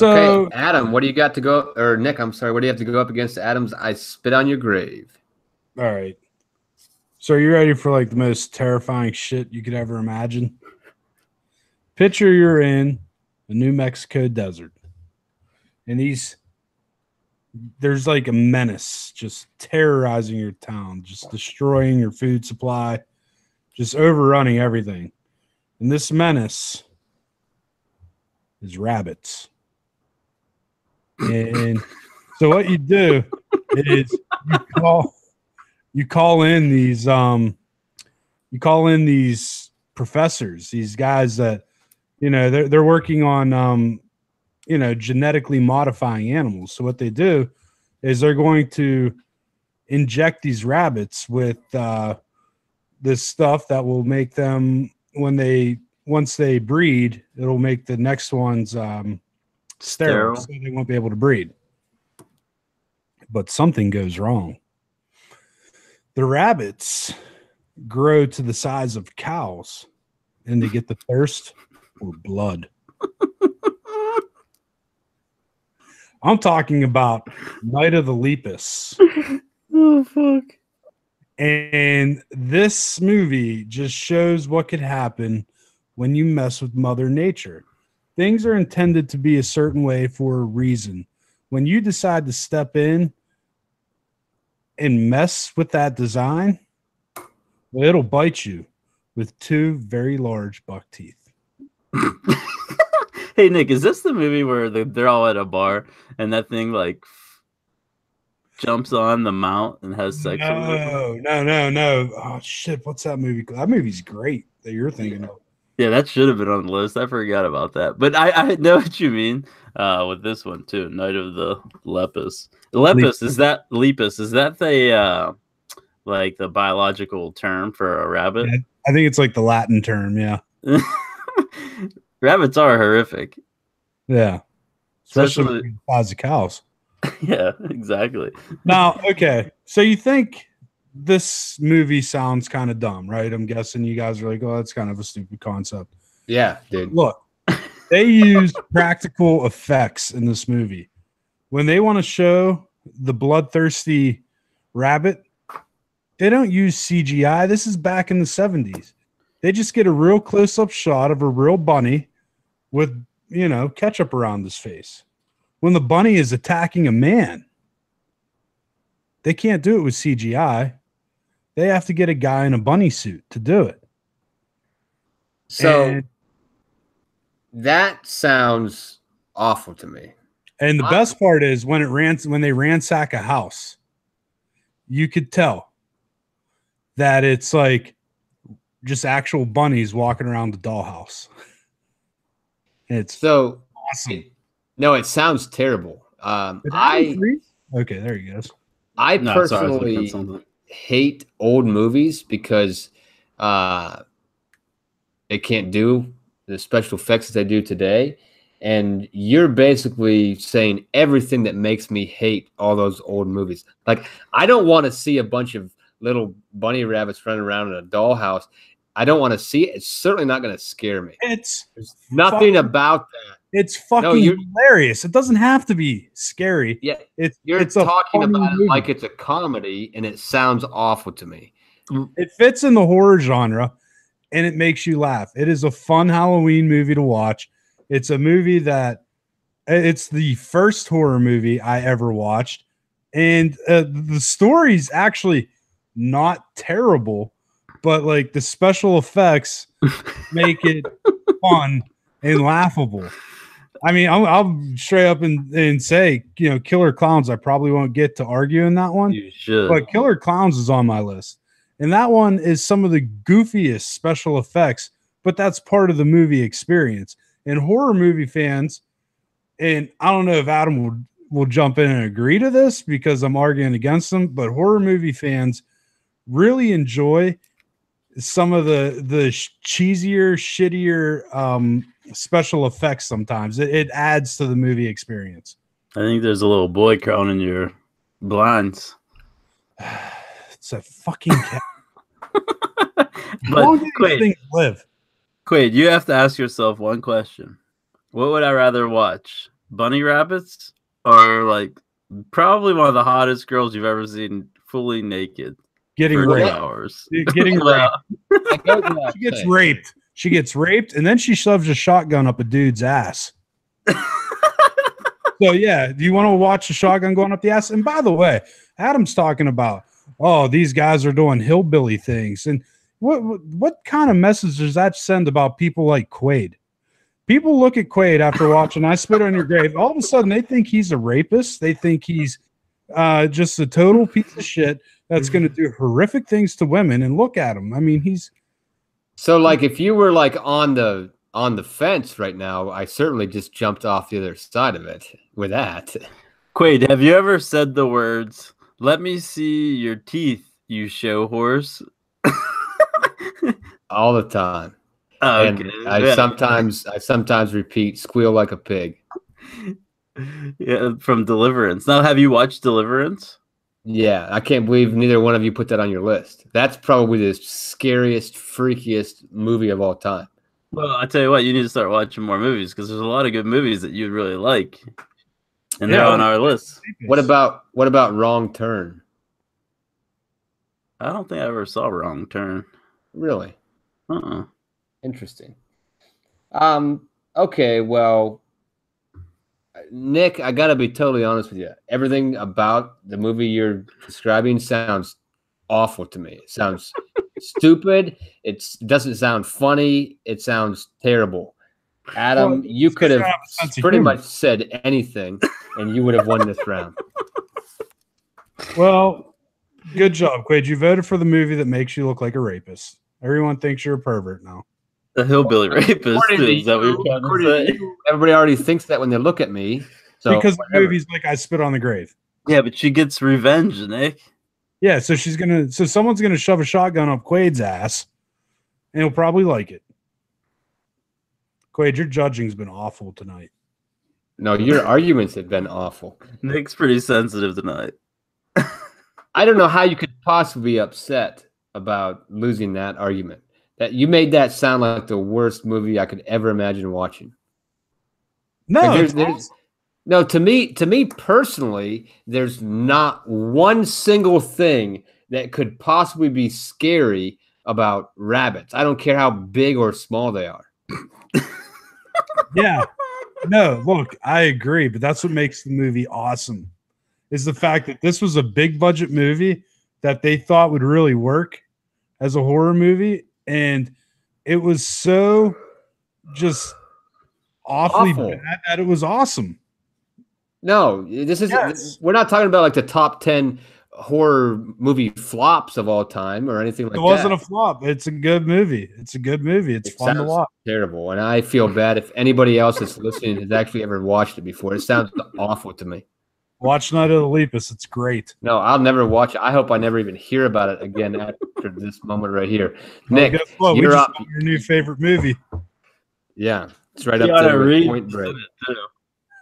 okay, Adam, what do you got to go? Or Nick, I'm sorry, what do you have to go up against Adam's I Spit on Your Grave? All right. So are you ready for like the most terrifying shit you could ever imagine? Picture you're in the New Mexico desert, and there's like a menace just terrorizing your town, just destroying your food supply, just overrunning everything. And this menace is rabbits. And so what you do is you call in these professors, these guys that they're working on genetically modifying animals. So what they do is they're going to inject these rabbits with this stuff that will make them, when they once they breed, it'll make the next ones sterile, so they won't be able to breed. But something goes wrong. The rabbits grow to the size of cows, and they get the thirst for blood. I'm talking about Night of the Lepus. Oh, fuck. And this movie just shows what could happen when you mess with Mother Nature. Things are intended to be a certain way for a reason. When you decide to step in and mess with that design, well, it'll bite you with 2 very large buck teeth. Hey, Nick, is this the movie where they're all at a bar and that thing like jumps on the mount and has sex with it? No. Oh, shit. What's that movie called? That movie's great that you're thinking of. Yeah, that should have been on the list. I forgot about that. But I know what you mean with this one, too. Night of the Lepus. Lepus, is that Lepus? Is that the like the biological term for a rabbit? Yeah, I think it's like the Latin term, yeah. Rabbits are horrific. Yeah. Especially the size of cows. Yeah, exactly. Now, okay. So you think this movie sounds kind of dumb, right? I'm guessing you guys are like, oh, that's kind of a stupid concept. Yeah, dude. Look, they use practical effects in this movie. When they want to show the bloodthirsty rabbit, they don't use CGI. This is back in the 70s. They just get a real close-up shot of a real bunny with, ketchup around his face. When the bunny is attacking a man, they can't do it with CGI. They have to get a guy in a bunny suit to do it. So that sounds awful to me. And the best part is when they ransack a house, you could tell that it's like just actual bunnies walking around the dollhouse. It's so awesome. No, it sounds terrible. Okay, there he goes. I personally hate old movies because they can't do the special effects that they do today. And you're basically saying everything that makes me hate all those old movies. Like, I don't want to see a bunch of little bunny rabbits running around in a dollhouse. I don't want to see it. It's certainly not going to scare me. There's nothing about that. It's fucking hilarious. It doesn't have to be scary. Yeah, it's talking about it like it's a comedy, and it sounds awful to me. It fits in the horror genre, and it makes you laugh. It is a fun Halloween movie to watch. It's a movie it's the first horror movie I ever watched, and the story's actually not terrible, but like the special effects make it fun and laughable. I mean, I'll straight up and say, Killer Clowns, I probably won't get to argue in that one. You should. But Killer Clowns is on my list. And that one is some of the goofiest special effects, but that's part of the movie experience. And horror movie fans, and I don't know if Adam will jump in and agree to this because I'm arguing against them, but horror movie fans really enjoy some of the cheesier, shittier special effects sometimes. It adds to the movie experience. I think there's a little boy crowning your blinds. It's a fucking cat. But Quaid, you have to ask yourself one question. What would I rather watch? Bunny rabbits or like probably one of the hottest girls you've ever seen fully naked? Getting raped. Hours. Getting raped. She gets raped. She gets raped, and then she shoves a shotgun up a dude's ass. So, yeah, do you want to watch a shotgun going up the ass? And by the way, Adam's talking about, these guys are doing hillbilly things. And what kind of message does that send about people like Quaid? People look at Quaid after watching I Spit on Your Grave. All of a sudden, they think he's a rapist. They think he's just a total piece of shit that's going to do horrific things to women. And look at him. I mean, he's... So, like, if you were, like, on the fence right now, I certainly just jumped off the other side of it with that. Quaid, have you ever said the words, "Let me see your teeth, you show horse"? All the time. Oh, And okay. I sometimes repeat, squeal like a pig. Yeah, from Deliverance. Now, have you watched Deliverance? Yeah, I can't believe neither one of you put that on your list. That's probably the scariest, freakiest movie of all time. Well, I tell you what, you need to start watching more movies because there's a lot of good movies that you'd really like, and they're on our list. What about Wrong Turn? I don't think I ever saw Wrong Turn. Really? Uh-uh. Interesting. Okay, well, Nick, I gotta be totally honest with you. Everything about the movie you're describing sounds awful to me. It sounds stupid. It doesn't sound funny. It sounds terrible. Adam, you could have pretty much said anything, and you would have won this round. Well, good job, Quaid. You voted for the movie that makes you look like a rapist. Everyone thinks you're a pervert now. The hillbilly rapist. Is that what you're trying to say? Everybody already thinks that when they look at me. So because the movie's like I Spit on the Grave. Yeah, but she gets revenge, Nick. Yeah, so someone's gonna shove a shotgun up Quaid's ass, and he'll probably like it. Quaid, your judging's been awful tonight. No, your arguments have been awful. Nick's pretty sensitive tonight. I don't know how you could possibly be upset about losing that argument. That you made that sound like the worst movie I could ever imagine watching. No, like no. To me personally, there's not one single thing that could possibly be scary about rabbits. I don't care how big or small they are. Yeah. No, look, I agree, but that's what makes the movie awesome. Is the fact that this was a big budget movie that they thought would really work as a horror movie, and it was so just awfully bad that it was awesome. No, we're not talking about like the top 10 horror movie flops of all time or anything like that. It wasn't a flop. It's a good movie. It's a good movie. It's fun to watch. Terrible, and I feel bad if anybody else that's listening has actually ever watched it before. It sounds awful to me. Watch Night of the Lepus. It's great. No, I'll never watch it. I hope I never even hear about it again after this moment right here. Nick, you're up. Your new favorite movie. Yeah, it's right up there with Point Break.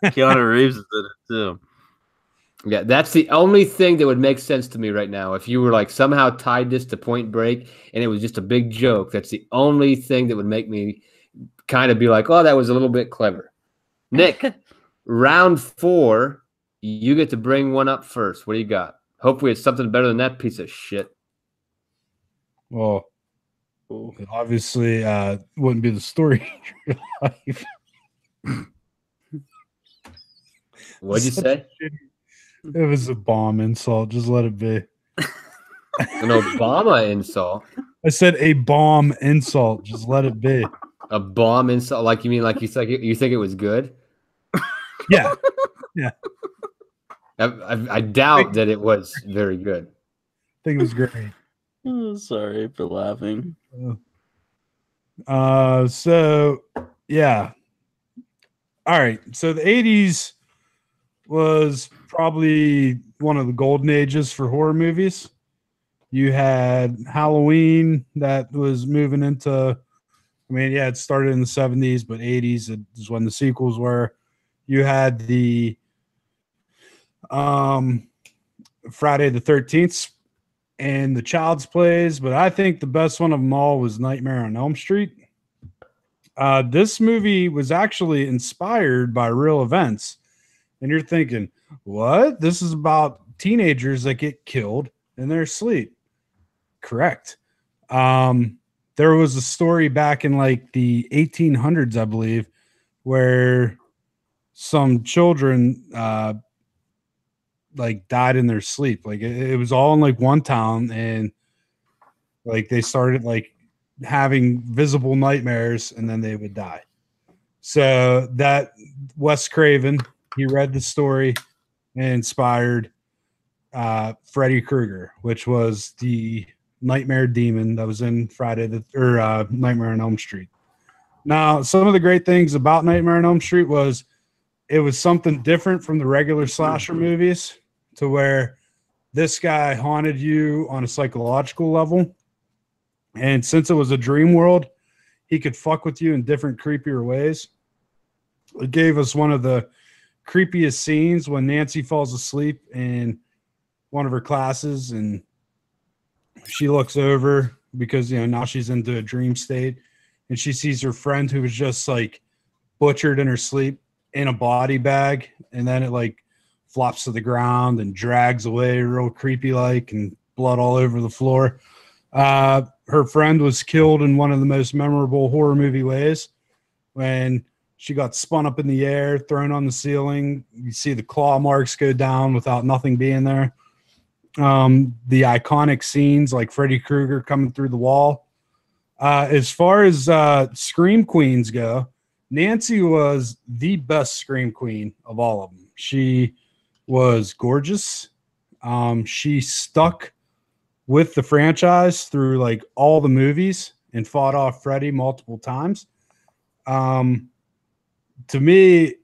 Keanu Reeves is in it too. Yeah, that's the only thing that would make sense to me right now. If you were like somehow tied this to Point Break and it was just a big joke, that's the only thing that would make me kind of be like, oh, that was a little bit clever. Nick, round 4. You get to bring one up first. What do you got? Hopefully it's something better than that piece of shit. Well, it obviously wouldn't be the story of your life. What'd you say? It was a bomb insult. Just let it be. An Obama insult? I said a bomb insult. Just let it be. A bomb insult? Like you mean like you think it was good? Yeah. Yeah. I doubt that it was very good. I think it was great. Oh, sorry for laughing. So yeah. All right. So the 80s was probably one of the golden ages for horror movies. You had Halloween that was moving into, it started in the 70s, but 80s is when the sequels were. You had the Friday the 13th and the Child's Plays, but I think the best one of them all was Nightmare on Elm Street. This movie was actually inspired by real events. And you're thinking, what? This is about teenagers that get killed in their sleep. Correct. There was a story back in like the 1800s, I believe, where some children like died in their sleep. Like it was all in like one town, and like they started like having visible nightmares, and then they would die. So that Wes Craven, he read the story and inspired Freddy Krueger, which was the nightmare demon that was in Nightmare on Elm Street. Now, some of the great things about Nightmare on Elm Street was it was something different from the regular slasher movies, to where this guy haunted you on a psychological level. And since it was a dream world, he could fuck with you in different creepier ways. It gave us one of the creepiest scenes when Nancy falls asleep in one of her classes, and she looks over because, you know, now she's into a dream state, and she sees her friend who was just like butchered in her sleep in a body bag, and then it like flops to the ground and drags away real creepy like, and blood all over the floor. Her friend was killed in one of the most memorable horror movie ways when she got spun up in the air, thrown on the ceiling. You see the claw marks go down without nothing being there. The iconic scenes like Freddy Krueger coming through the wall. As far as Scream Queens go, Nancy was the best Scream Queen of all of them. She was gorgeous. She stuck with the franchise through like all the movies and fought off Freddy multiple times. To me,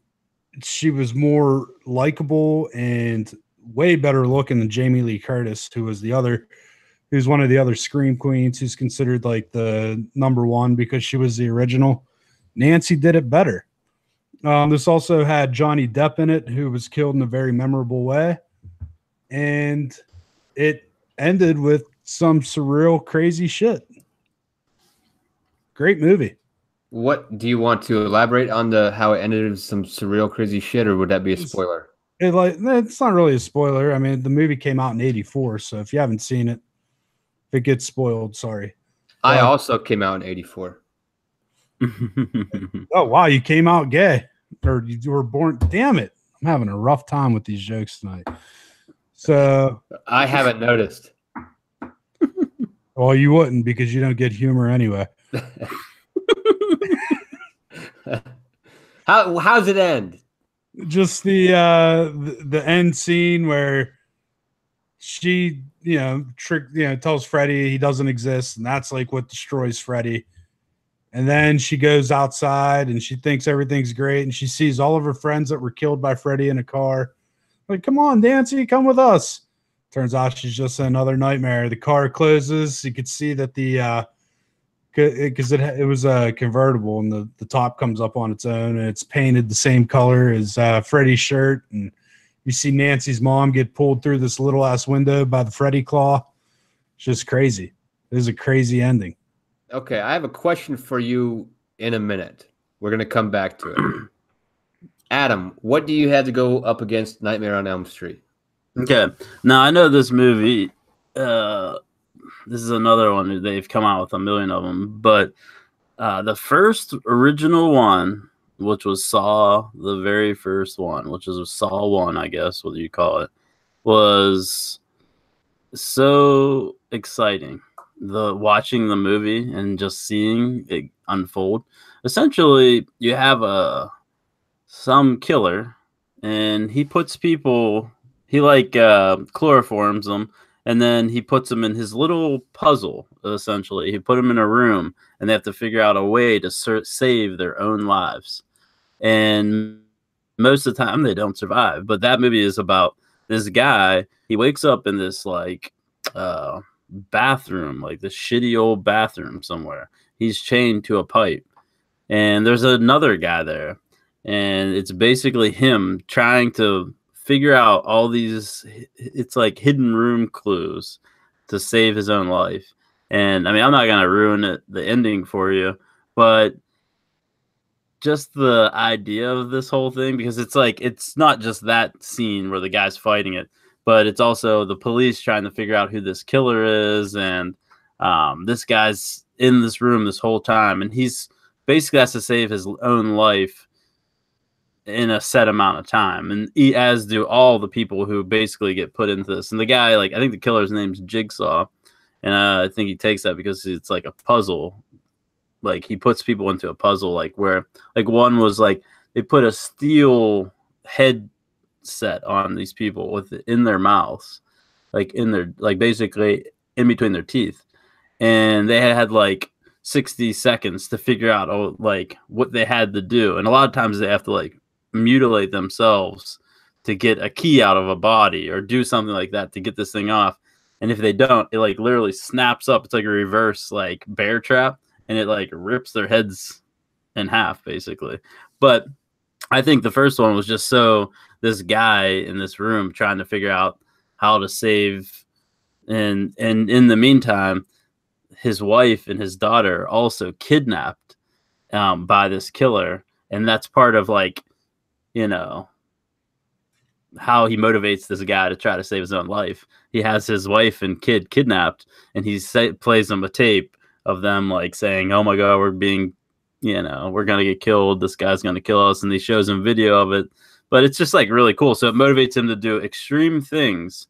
she was more likable and way better looking than Jamie Lee Curtis, who's one of the other Scream Queens, who's considered like the #1 because she was the original. Nancy did it better. This also had Johnny Depp in it, who was killed in a very memorable way. And it ended with some surreal, crazy shit. Great movie. What do you want to elaborate on how it ended with some surreal, crazy shit, or would that be a spoiler? It's not really a spoiler. I mean, the movie came out in '84, so if you haven't seen it, if it gets spoiled, sorry. I also came out in '84. Oh, wow, you came out gay, or you were born. Damn it, I'm having a rough time with these jokes tonight. So I haven't noticed. Well, you wouldn't because you don't get humor anyway. How's it end? Just the end scene where she, tells Freddy he doesn't exist, and that's like what destroys Freddy. And then she goes outside and she thinks everything's great, and she sees all of her friends that were killed by Freddy in a car. Like, come on, Nancy, come with us. Turns out she's just another nightmare. The car closes. You could see that because it was a convertible, and the top comes up on its own, and it's painted the same color as Freddy's shirt. And you see Nancy's mom get pulled through this little ass window by the Freddy claw. It's just crazy. It was a crazy ending. Okay, I have a question for you in a minute. We're going to come back to it. Adam, what do you have to go up against Nightmare on Elm Street? Okay. Now, I know this movie, this is another one. They've come out with a million of them. But the first original one, which was Saw, the very first one, which is Saw 1, I guess, what you call it, was so exciting. Watching the movie and just seeing it unfold. Essentially, you have some killer, and he puts people, he chloroforms them, and then he puts them in his little puzzle. Essentially, he put them in a room, and they have to figure out a way to save their own lives. And most of the time, they don't survive. But that movie is about this guy. He wakes up in this bathroom, like this shitty old bathroom somewhere. He's chained to a pipe, and there's another guy there, and it's basically him trying to figure out all these, it's like hidden room clues to save his own life. And I mean, I'm not gonna ruin the ending for you, but just the idea of this whole thing, because it's like, it's not just that scene where the guy's fighting it, but it's also the police trying to figure out who this killer is. And this guy's in this room this whole time, and he's basically has to save his own life in a set amount of time. And as do all the people who basically get put into this. And the guy, I think the killer's name's Jigsaw. And I think he takes that because it's like a puzzle. Like, he puts people into a puzzle, where one was they put a steel headset on these people in their mouths, in their basically in between their teeth, and they had 60 seconds to figure out what they had to do. And a lot of times they have to mutilate themselves to get a key out of a body or do something like that to get this thing off. And if they don't, it literally snaps up. It's like a reverse bear trap, and it like rips their heads in half, basically. But I think the first one was just so this guy in this room trying to figure out how to save, and in the meantime, his wife and his daughter are also kidnapped by this killer, and that's part of like, you know, how he motivates this guy to try to save his own life. He has his wife and kid kidnapped, and he plays them a tape of them like saying, "Oh my God, we're being, you know, we're gonna get killed. This guy's gonna kill us," and he shows him video of it. But it's just like really cool. So it motivates him to do extreme things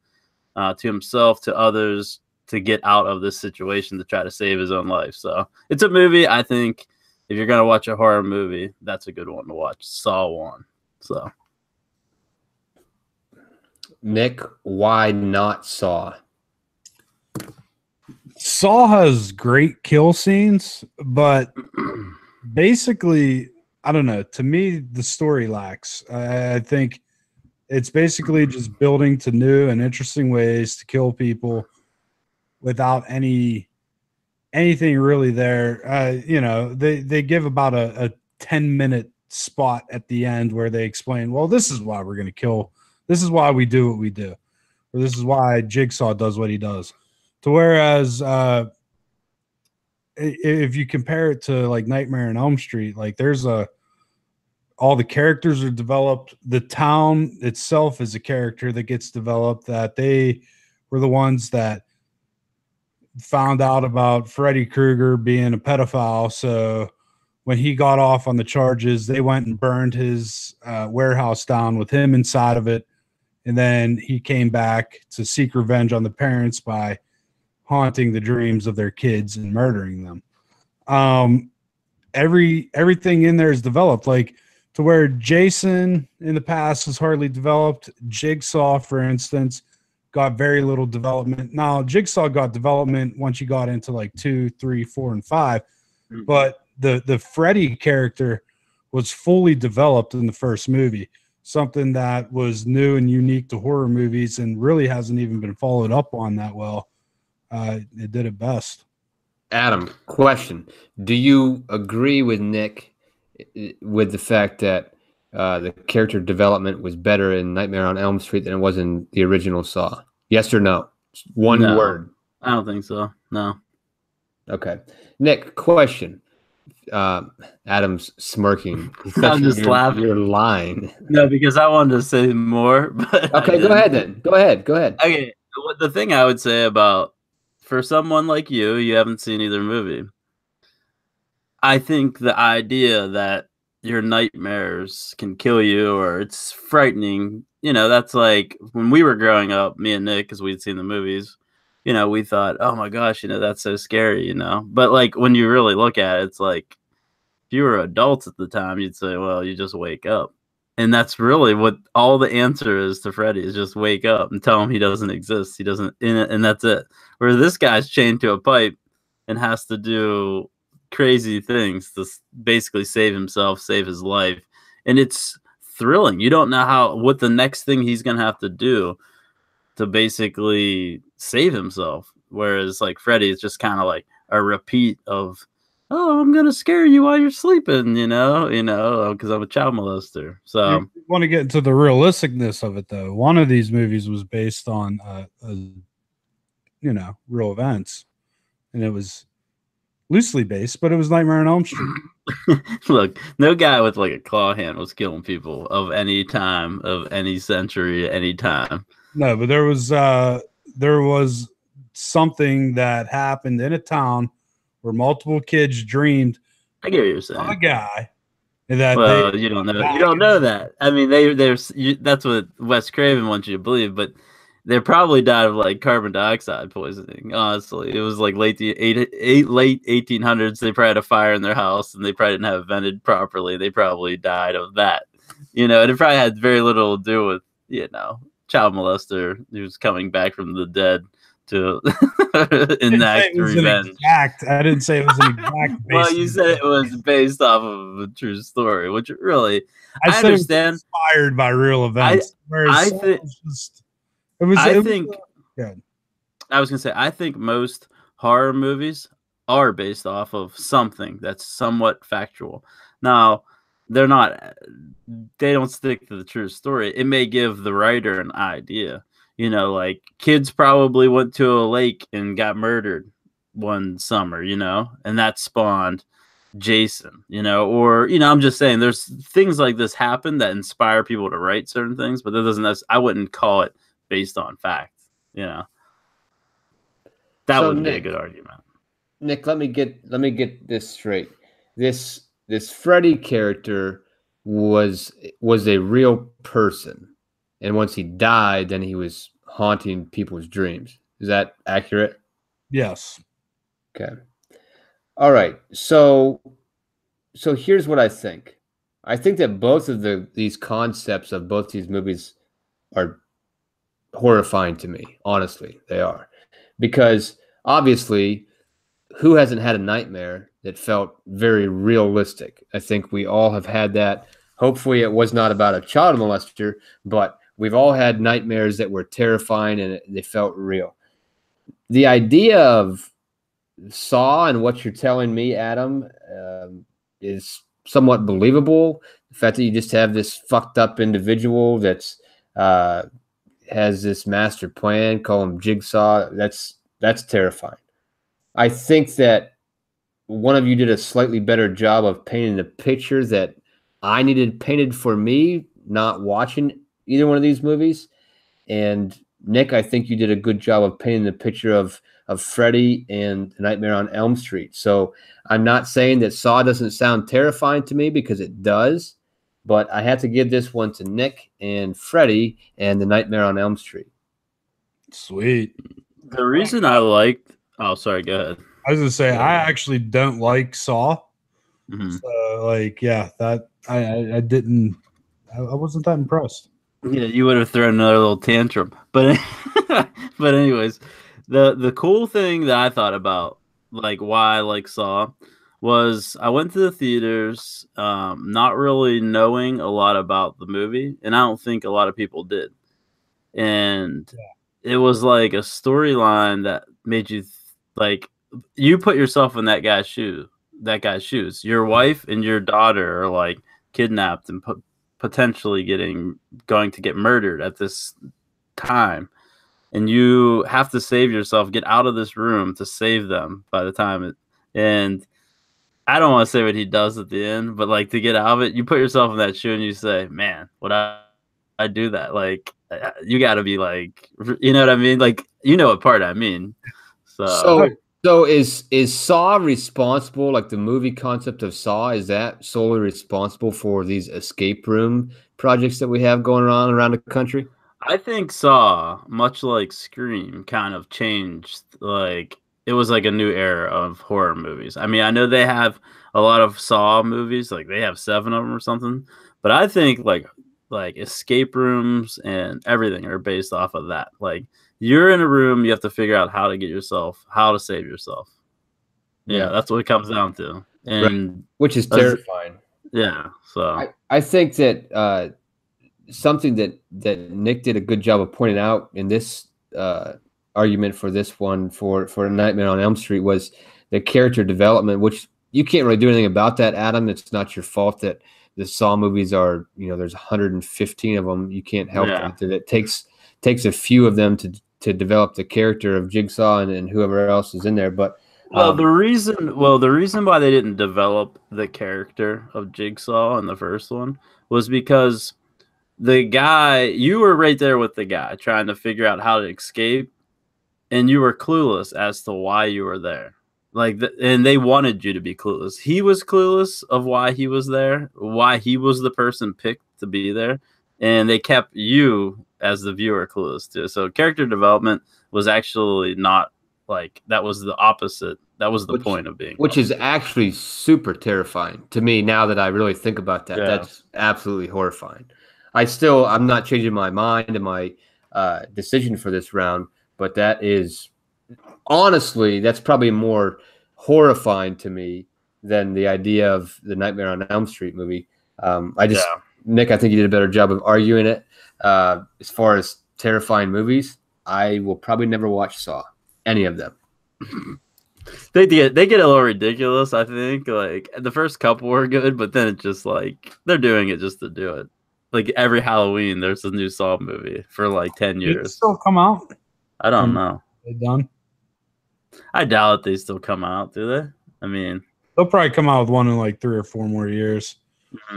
to himself, to others, to get out of this situation, to try to save his own life. So it's a movie. I think if you're gonna watch a horror movie, that's a good one to watch. Saw 1. So. Nick, why not Saw? Saw has great kill scenes, but basically, I don't know. To me, the story lacks. I think it's basically just building to new and interesting ways to kill people without anything really there. You know, they give about a 10-minute spot at the end where they explain, well, this is why we're going to kill. This is why we do what we do. Or this is why Jigsaw does what he does. To whereas if you compare it to like Nightmare on Elm Street, like there's all the characters are developed. The town itself is a character that gets developed, that they were the ones that found out about Freddy Krueger being a pedophile. So when he got off on the charges, they went and burned his warehouse down with him inside of it. And then he came back to seek revenge on the parents by haunting the dreams of their kids and murdering them. Everything in there is developed, like to where Jason in the past was hardly developed. Jigsaw, for instance, got very little development. Now, Jigsaw got development once you got into like 2, 3, 4, and 5, but the Freddy character was fully developed in the first movie. Something that was new and unique to horror movies and really hasn't even been followed up on that well. It did it best. Adam, question. Do you agree with Nick with the fact that the character development was better in Nightmare on Elm Street than it was in the original Saw? Yes or no? One word. I don't think so. No. Okay. Nick, question. Adam's smirking. I'm just laughing. You're lying. No, because I wanted to say more. But okay, go ahead then. Go ahead. Okay, the thing I would say about, for someone like you haven't seen either movie. I think the idea that your nightmares can kill you or it's frightening, you know, that's like when we were growing up, me and Nick, because we'd seen the movies, you know, we thought, oh my gosh, you know, that's so scary, you know. But like when you really look at it, it's like if you were adults at the time, you'd say, well, you just wake up. And that's really what all the answer is to Freddy, is just wake up and tell him he doesn't exist. He doesn't, and that's it. Where this guy's chained to a pipe and has to do crazy things to basically save himself, save his life. And it's thrilling. You don't know what the next thing he's going to have to do to basically save himself. Whereas like Freddy is just kind of like a repeat of, oh, I'm gonna scare you while you're sleeping, you know, because I'm a child molester. So you want to get into the realisticness of it, though. One of these movies was based on, you know, real events, and it was loosely based, but it was Nightmare on Elm Street. Look, no guy with like a claw hand was killing people of any time, of any century, any time. No, but there was something that happened in a town where multiple kids dreamed. I get what you're saying. Of a guy. That well, you don't know. You don't know that. I mean, that's what Wes Craven wants you to believe, but they probably died of like carbon dioxide poisoning. Honestly, it was like late 1800s. They probably had a fire in their house, and they probably didn't have it vented properly. They probably died of that. You know, and it probably had very little to do with, you know, child molester who's coming back from the dead to enact revenge. I didn't say it was an exact. Well, you said it was based off of a true story, which really I understand. It was inspired by real events. I was gonna say I think most horror movies are based off of something that's somewhat factual. Now, they're not, they don't stick to the true story. It may give the writer an idea. You know, like kids probably went to a lake and got murdered one summer, you know, and that spawned Jason, you know, or, you know, I'm just saying there's things like this happen that inspire people to write certain things, but that doesn't, I wouldn't call it based on fact, you know. That So wouldn't be a Nick, good argument. Nick, let me get this straight. This Freddy character was a real person, and once he died, then he was haunting people's dreams. Is that accurate? Yes. Okay. All right. So here's what I think. I think that both of these concepts of both these movies are horrifying to me. Honestly, they are. Because obviously, who hasn't had a nightmare that felt very realistic? I think we all have had that. Hopefully, it was not about a child molester, but we've all had nightmares that were terrifying and they felt real. The idea of Saw and what you're telling me, Adam, is somewhat believable. The fact that you just have this fucked up individual that's has this master plan, call him Jigsaw. That's terrifying. I think that one of you did a slightly better job of painting the picture that I needed painted for me, not watching either one of these movies. And Nick, I think you did a good job of painting the picture of Freddy and Nightmare on Elm Street. So I'm not saying that Saw doesn't sound terrifying to me, because it does, but I had to give this one to Nick and Freddy and the Nightmare on Elm Street. Sweet. The reason I liked, oh, sorry, go ahead. I was gonna say I actually don't like Saw. Mm-hmm. So, like, yeah, that I didn't. I wasn't that impressed. Yeah, you would have thrown another little tantrum, but but anyways, the cool thing that I thought about, like why I like Saw, was I went to the theaters, not really knowing a lot about the movie, and I don't think a lot of people did, and it was like a storyline that made you like you put yourself in that guy's shoes. That guy's shoes. Your wife and your daughter are like kidnapped and potentially going to get murdered at this time, and you have to save yourself, get out of this room to save them by the time and I don't want to say what he does at the end, but like to get out of it, you put yourself in that shoe and you say, man, would I do that? Like, you got to be like, you know what I mean? Like, you know what part I mean. So is Saw responsible, like the movie concept of Saw, is that solely responsible for these escape room projects that we have going on around the country? I think Saw, much like Scream, kind of changed. Like, it was like a new era of horror movies. I mean, I know they have a lot of Saw movies, like they have 7 of them or something, but I think like escape rooms and everything are based off of that. Like, you're in a room, you have to figure out how to save yourself. Yeah, that's what it comes down to. And right. Which is terrifying. Yeah. So I think that something that Nick did a good job of pointing out in this argument for this one for Nightmare on Elm Street was the character development, which you can't really do anything about that, Adam. It's not your fault that the Saw movies are, you know, there's 115 of them. You can't help that. It takes a few of them to develop the character of Jigsaw and whoever else is in there. But the reason why they didn't develop the character of Jigsaw in the first one was because the guy, you were right there with the guy trying to figure out how to escape, and you were clueless as to why you were there. Like, and they wanted you to be clueless. He was clueless of why he was there, why he was the person picked to be there, and they kept you as the viewer clueless too. So character development was actually not like, that was the opposite. That was the point of being. Which is actually super terrifying to me now that I really think about that. Yeah. That's absolutely horrifying. I'm not changing my mind and my decision for this round, but that is honestly, that's probably more horrifying to me than the idea of the Nightmare on Elm Street movie. Nick, I think you did a better job of arguing it. As far as terrifying movies, I will probably never watch Saw, any of them. they get a little ridiculous. I think like the first couple were good, but then it's just like they're doing it just to do it. Like every Halloween, there's a new Saw movie for like 10 years. They still come out? I don't know. They done? I doubt they still come out, do they? I mean, they'll probably come out with one in like 3 or 4 more years.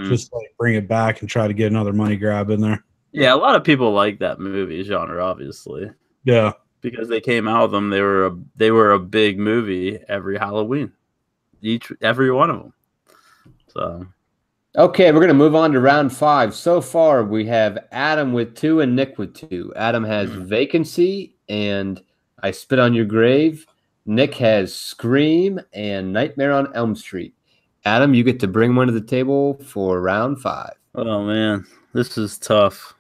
Just like bring it back and try to get another money grab in there. Yeah, a lot of people like that movie genre, obviously. Yeah, because they came out with them. They were a big movie every Halloween, every one of them. So, okay, we're gonna move on to round 5. So far, we have Adam with 2 and Nick with 2. Adam has Vacancy and I Spit on Your Grave. Nick has Scream and Nightmare on Elm Street. Adam, you get to bring one to the table for round 5. Oh man, this is tough.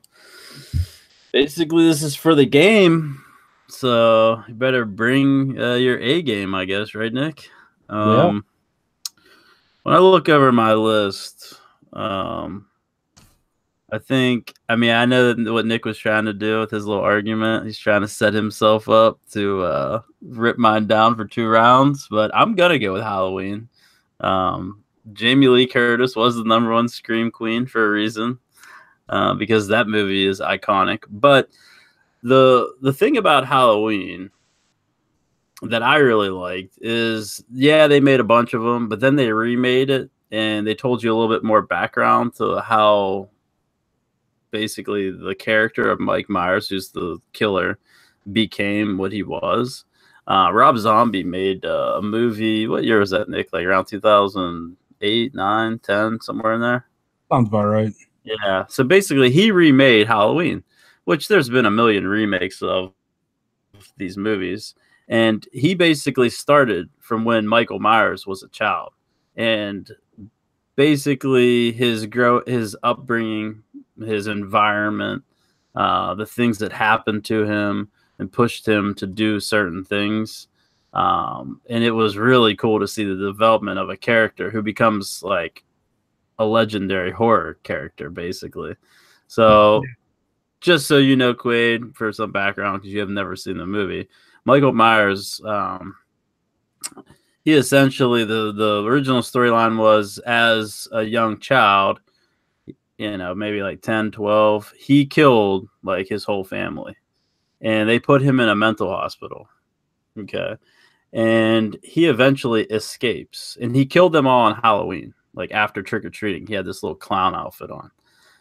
Basically, this is for the game, so you better bring your A game, I guess, right, Nick? Yeah. When I look over my list, I know what Nick was trying to do with his little argument. He's trying to set himself up to rip mine down for 2 rounds, but I'm gonna go with Halloween. Jamie Lee Curtis was the #1 Scream Queen for a reason, because that movie is iconic. But the thing about Halloween that I really liked is, yeah, they made a bunch of them, but then they remade it and they told you a little bit more background to how basically the character of Mike Myers, who's the killer, became what he was. Rob Zombie made a movie. What year was that, Nick? Like around 2008, 9, 10, somewhere in there? Sounds about right. Yeah. So basically, he remade Halloween, which there's been a million remakes of these movies. And he basically started from when Michael Myers was a child. And basically his upbringing, his environment, the things that happened to him and pushed him to do certain things. And it was really cool to see the development of a character who becomes like a legendary horror character, basically. So just so you know, Quaid, for some background, because you have never seen the movie, Michael Myers, he essentially, the original storyline was as a young child, maybe like 10, 12, he killed like his whole family. And they put him in a mental hospital. Okay. And he eventually escapes. And he killed them all on Halloween. Like after trick-or-treating, he had this little clown outfit on.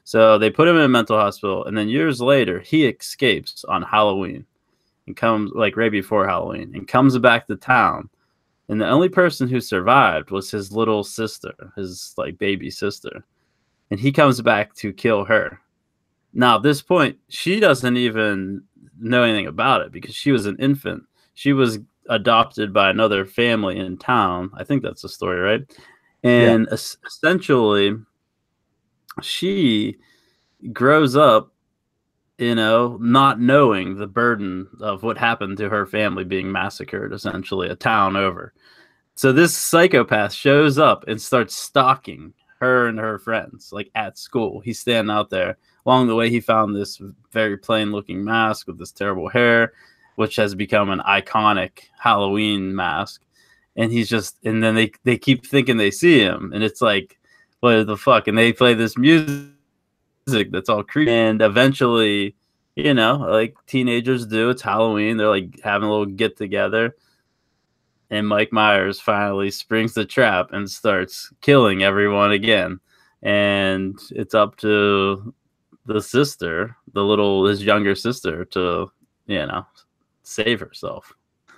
So they put him in a mental hospital. And then years later, he escapes on Halloween. And comes, like right before Halloween. And comes back to town. And the only person who survived was his little sister. His like baby sister. And he comes back to kill her. Now, at this point, she doesn't even know anything about it because she was an infant. She was adopted by another family in town. I think that's the story, right? And essentially, she grows up, not knowing the burden of what happened to her family being massacred, essentially, a town over. So this psychopath shows up and starts stalking her and her friends, like at school. He's standing out there. Along the way, he found this very plain looking mask with this terrible hair, which has become an iconic Halloween mask. And and then they keep thinking they see him. And it's like, what the fuck? And they play this music that's all creepy. And eventually, like teenagers do, it's Halloween. They're like having a little get together. And Mike Myers finally springs the trap and starts killing everyone again. And it's up to the sister, his younger sister, to, save herself.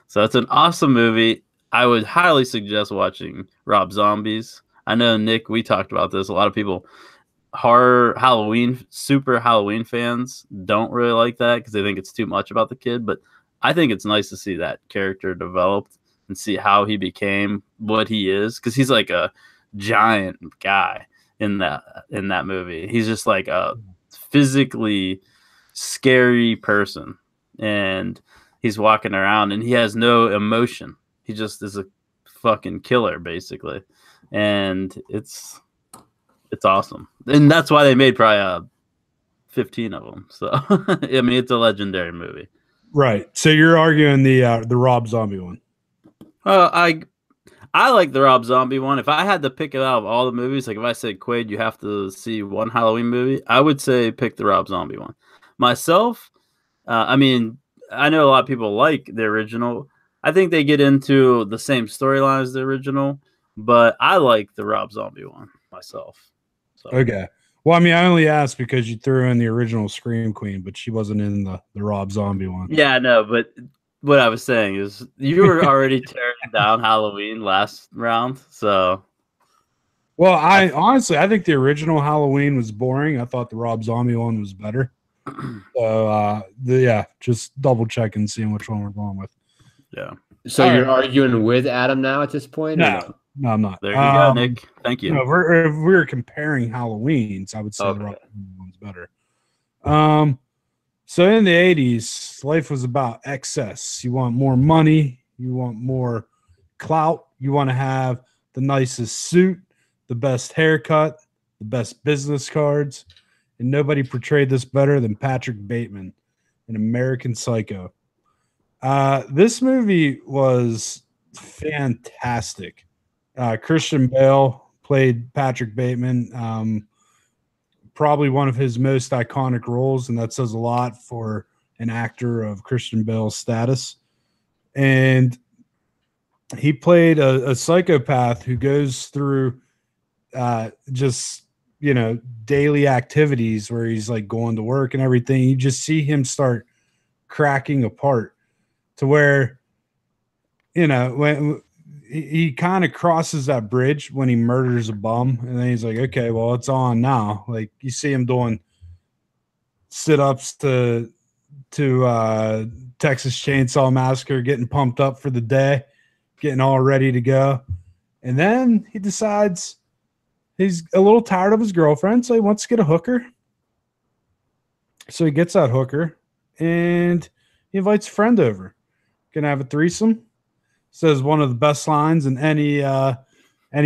So it's an awesome movie. I would highly suggest watching Rob Zombies. I know, Nick, we talked about this. A lot of people, super Halloween fans, don't really like that because they think it's too much about the kid. But I think it's nice to see that character developed and see how he became what he is, because he's like a giant guy in that movie. He's just like a physically scary person, and he's walking around and he has no emotion. He just is a fucking killer, basically, and it's awesome. And that's why they made probably 15 of them. So I mean, it's a legendary movie. Right. So you're arguing the Rob Zombie one. I I like the Rob Zombie one. If I had to pick it out of all the movies, like if I said, Quaid, you have to see one Halloween movie, I would say pick the Rob Zombie one. Myself, I mean, I know a lot of people like the original. I think they get into the same storyline as the original, but I like the Rob Zombie one myself. So. Okay. Well, I mean, I only asked because you threw in the original Scream Queen, but she wasn't in the Rob Zombie one. Yeah, no, but what I was saying is you were already tearing down Halloween last round, so. Well, I honestly, I think the original Halloween was boring. I thought the Rob Zombie one was better. So, yeah, just double checking, seeing which one we're going with. Yeah. So you're arguing with Adam now at this point? No, I'm not. There you go, Nick. Thank you. No, if we're comparing Halloweens, I would say the Rob Zombie one's better. So in the 80s, life was about excess. You want more money, you want more clout, you want to have the nicest suit, the best haircut, the best business cards, and nobody portrayed this better than Patrick Bateman in American Psycho. This movie was fantastic. Christian Bale played Patrick Bateman, probably one of his most iconic roles, and that says a lot for an actor of Christian Bale's status. And he played a psychopath who goes through just, you know, daily activities where he's like going to work and everything. You just see him start cracking apart to where, you know, when he kind of crosses that bridge when he murders a bum, and then he's like, okay, well, it's on now. Like, you see him doing sit-ups to Texas Chainsaw Massacre, getting pumped up for the day, getting all ready to go. And then he decides he's a little tired of his girlfriend, so he wants to get a hooker. So he gets that hooker, and he invites a friend over. Gonna have a threesome. Says one of the best lines in any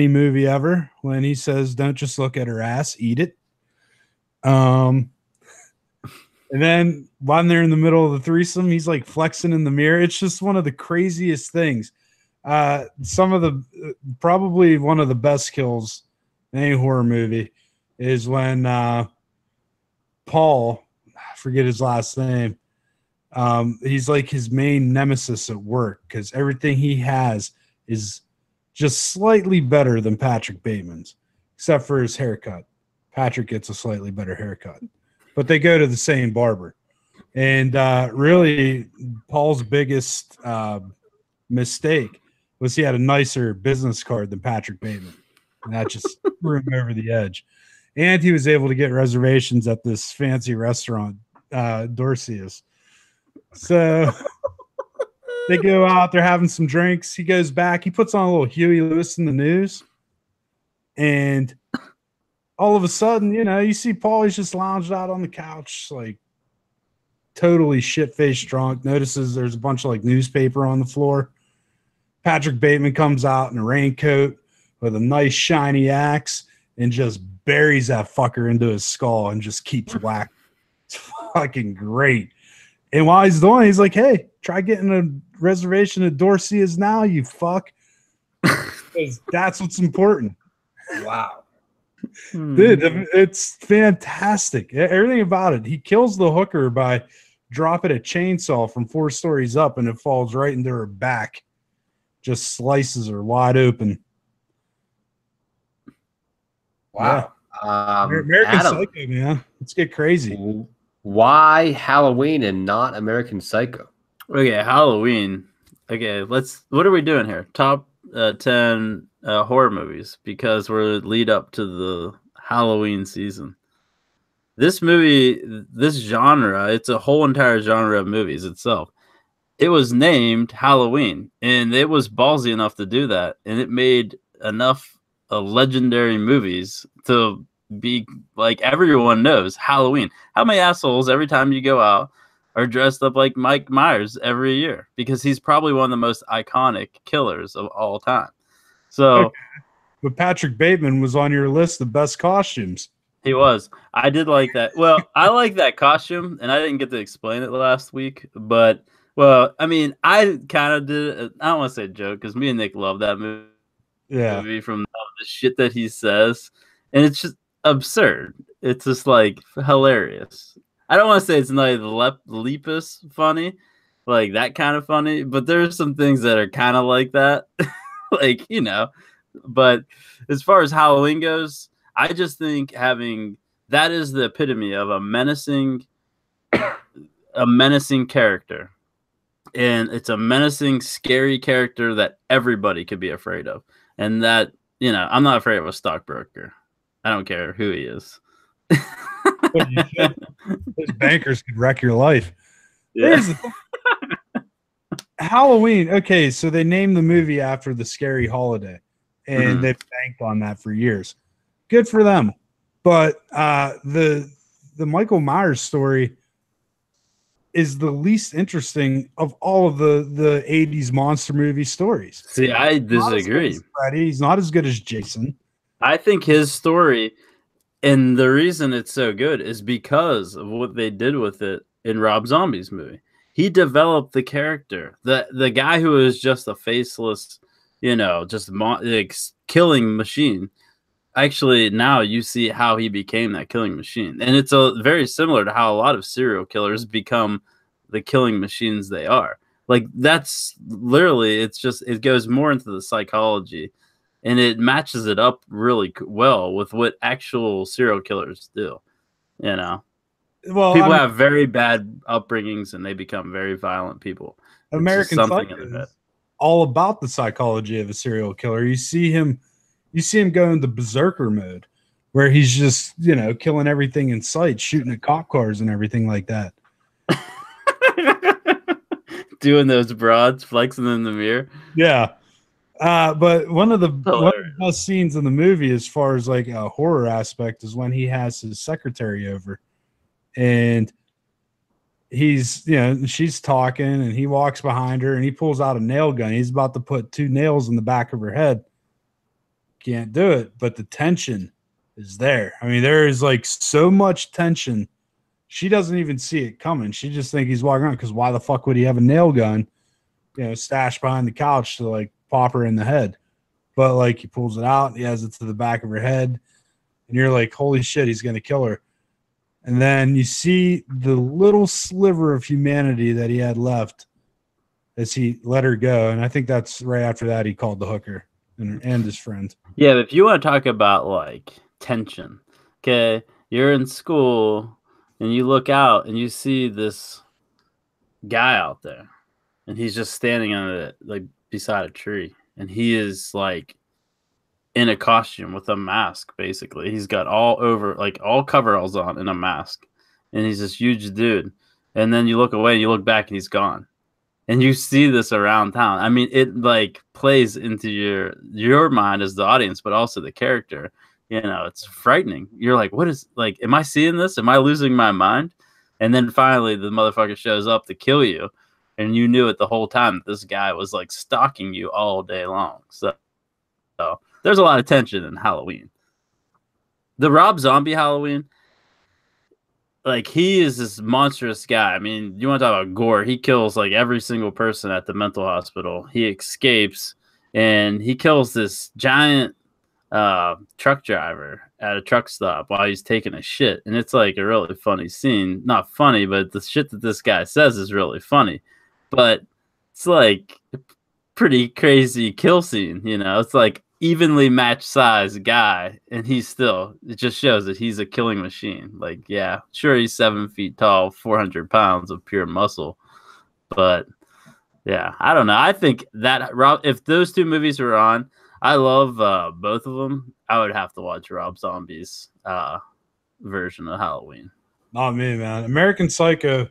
movie ever when he says, "Don't just look at her ass, eat it." And then when they're in the middle of the threesome, he's like flexing in the mirror. It's just one of the craziest things. Probably one of the best kills in any horror movie is when Paul, I forget his last name, he's like his main nemesis at work because everything he has is just slightly better than Patrick Bateman's, except for his haircut. Patrick gets a slightly better haircut, but they go to the same barber. And really, Paul's biggest mistake was he had a nicer business card than Patrick Bateman. And that just threw him over the edge. And he was able to get reservations at this fancy restaurant, Dorsey's. So they go out, they're having some drinks. He goes back, he puts on a little Huey Lewis in the News. And all of a sudden, you know, you see Paul, he's just lounged out on the couch, like totally shit-faced drunk. Notices there's a bunch of like newspaper on the floor. Patrick Bateman comes out in a raincoat with a nice shiny axe and just buries that fucker into his skull and just keeps whacking. It's fucking great. And while he's doing it, he's like, hey, try getting a reservation at Dorsey's now, you fuck. Because that's what's important. Wow. Dude, it's fantastic. Everything about it. He kills the hooker by dropping a chainsaw from 4 stories up, and it falls right into her back. Just slices her wide open. Wow. Yeah. American Psycho, man. Let's get crazy. Why Halloween and not American Psycho? Okay, Halloween. Okay, what are we doing here? Top 10 horror movies, because we're lead up to the Halloween season. This movie, this genre, it's a whole entire genre of movies itself. It was named Halloween, and it was ballsy enough to do that, and it made enough legendary movies to be like everyone knows Halloween. How many assholes every time you go out are dressed up like Mike Myers every year? Because he's probably one of the most iconic killers of all time. So, but Patrick Bateman was on your list of best costumes. He was. I did like that. Well, I like that costume, and I didn't get to explain it last week, but well, I mean, I kind of did. I don't want to say a joke because me and Nick love that movie. movie from the shit that he says, and it's just absurd. It's just like hilarious. I don't want to say it's not Lepus funny, like that kind of funny, but there's some things that are kind of like that, like But as far as Halloween goes, I just think having that is the epitome of a menacing character. And it's a menacing, scary character that everybody could be afraid of. And that, I'm not afraid of a stockbroker. I don't care who he is. Those bankers could wreck your life. Yeah. Halloween. Okay, so they named the movie after the scary holiday, and they've banked on that for years. Good for them. But the Michael Myers story is the least interesting of all of the 80s monster movie stories. See, I disagree. He's not as good as Jason. I think his story, and the reason it's so good is because of what they did with it in Rob Zombie's movie. He developed the character. The guy who is just a faceless, just killing machine. Actually, now you see how he became that killing machine. And it's very similar to how a lot of serial killers become the killing machines they are. Like, that's literally, it goes more into the psychology, and it matches it up really well with what actual serial killers do. Well, people have very bad upbringings, and they become very violent people. American Psycho is all about the psychology of a serial killer. You see him go into berserker mode, where he's just, killing everything in sight, shooting at cop cars and everything like that. Doing those broads, flexing in the mirror. Yeah. But one of the best scenes in the movie, as far as like a horror aspect, is when he has his secretary over, and she's talking, and he walks behind her, and he pulls out a nail gun. He's about to put 2 nails in the back of her head. Can't do it, but the tension is there. I mean, there is like so much tension. She doesn't even see it coming. She just thinks he's walking around, because why the fuck would he have a nail gun, stashed behind the couch to like pop her in the head? But like, he pulls it out, he has it to the back of her head, and you're like, holy shit, he's gonna kill her. And then you see the little sliver of humanity that he had left as he let her go. And I think that's right after that he called the hooker and his friend. Yeah, but if you want to talk about like tension, okay, you're in school and you look out and you see this guy out there, and he's just standing on it, like beside a tree, and he is like in a costume with a mask. Basically, he's got all coveralls on and a mask, and he's this huge dude. And then you look away and you look back and he's gone. And you see this around town. I mean, it like plays into your mind as the audience, but also the character. It's frightening. You're like, what is, like, am I seeing this? Am I losing my mind? And then finally the motherfucker shows up to kill you, and you knew it the whole time that this guy was like stalking you all day long. So there's a lot of tension in Halloween. The Rob Zombie Halloween, like, he is this monstrous guy. I mean, you want to talk about gore? He kills like every single person at the mental hospital. He escapes, and he kills this giant truck driver at a truck stop while he's taking a shit. And it's like a really funny scene. Not funny, but the shit that this guy says is really funny. But it's like a pretty crazy kill scene. It's like evenly matched size guy, and it just shows that he's a killing machine. Like, yeah, sure, he's 7 feet tall, 400 pounds of pure muscle, but yeah, I don't know. I think that if those 2 movies were on, I love both of them. I would have to watch Rob Zombie's version of Halloween. Not me, man. American Psycho,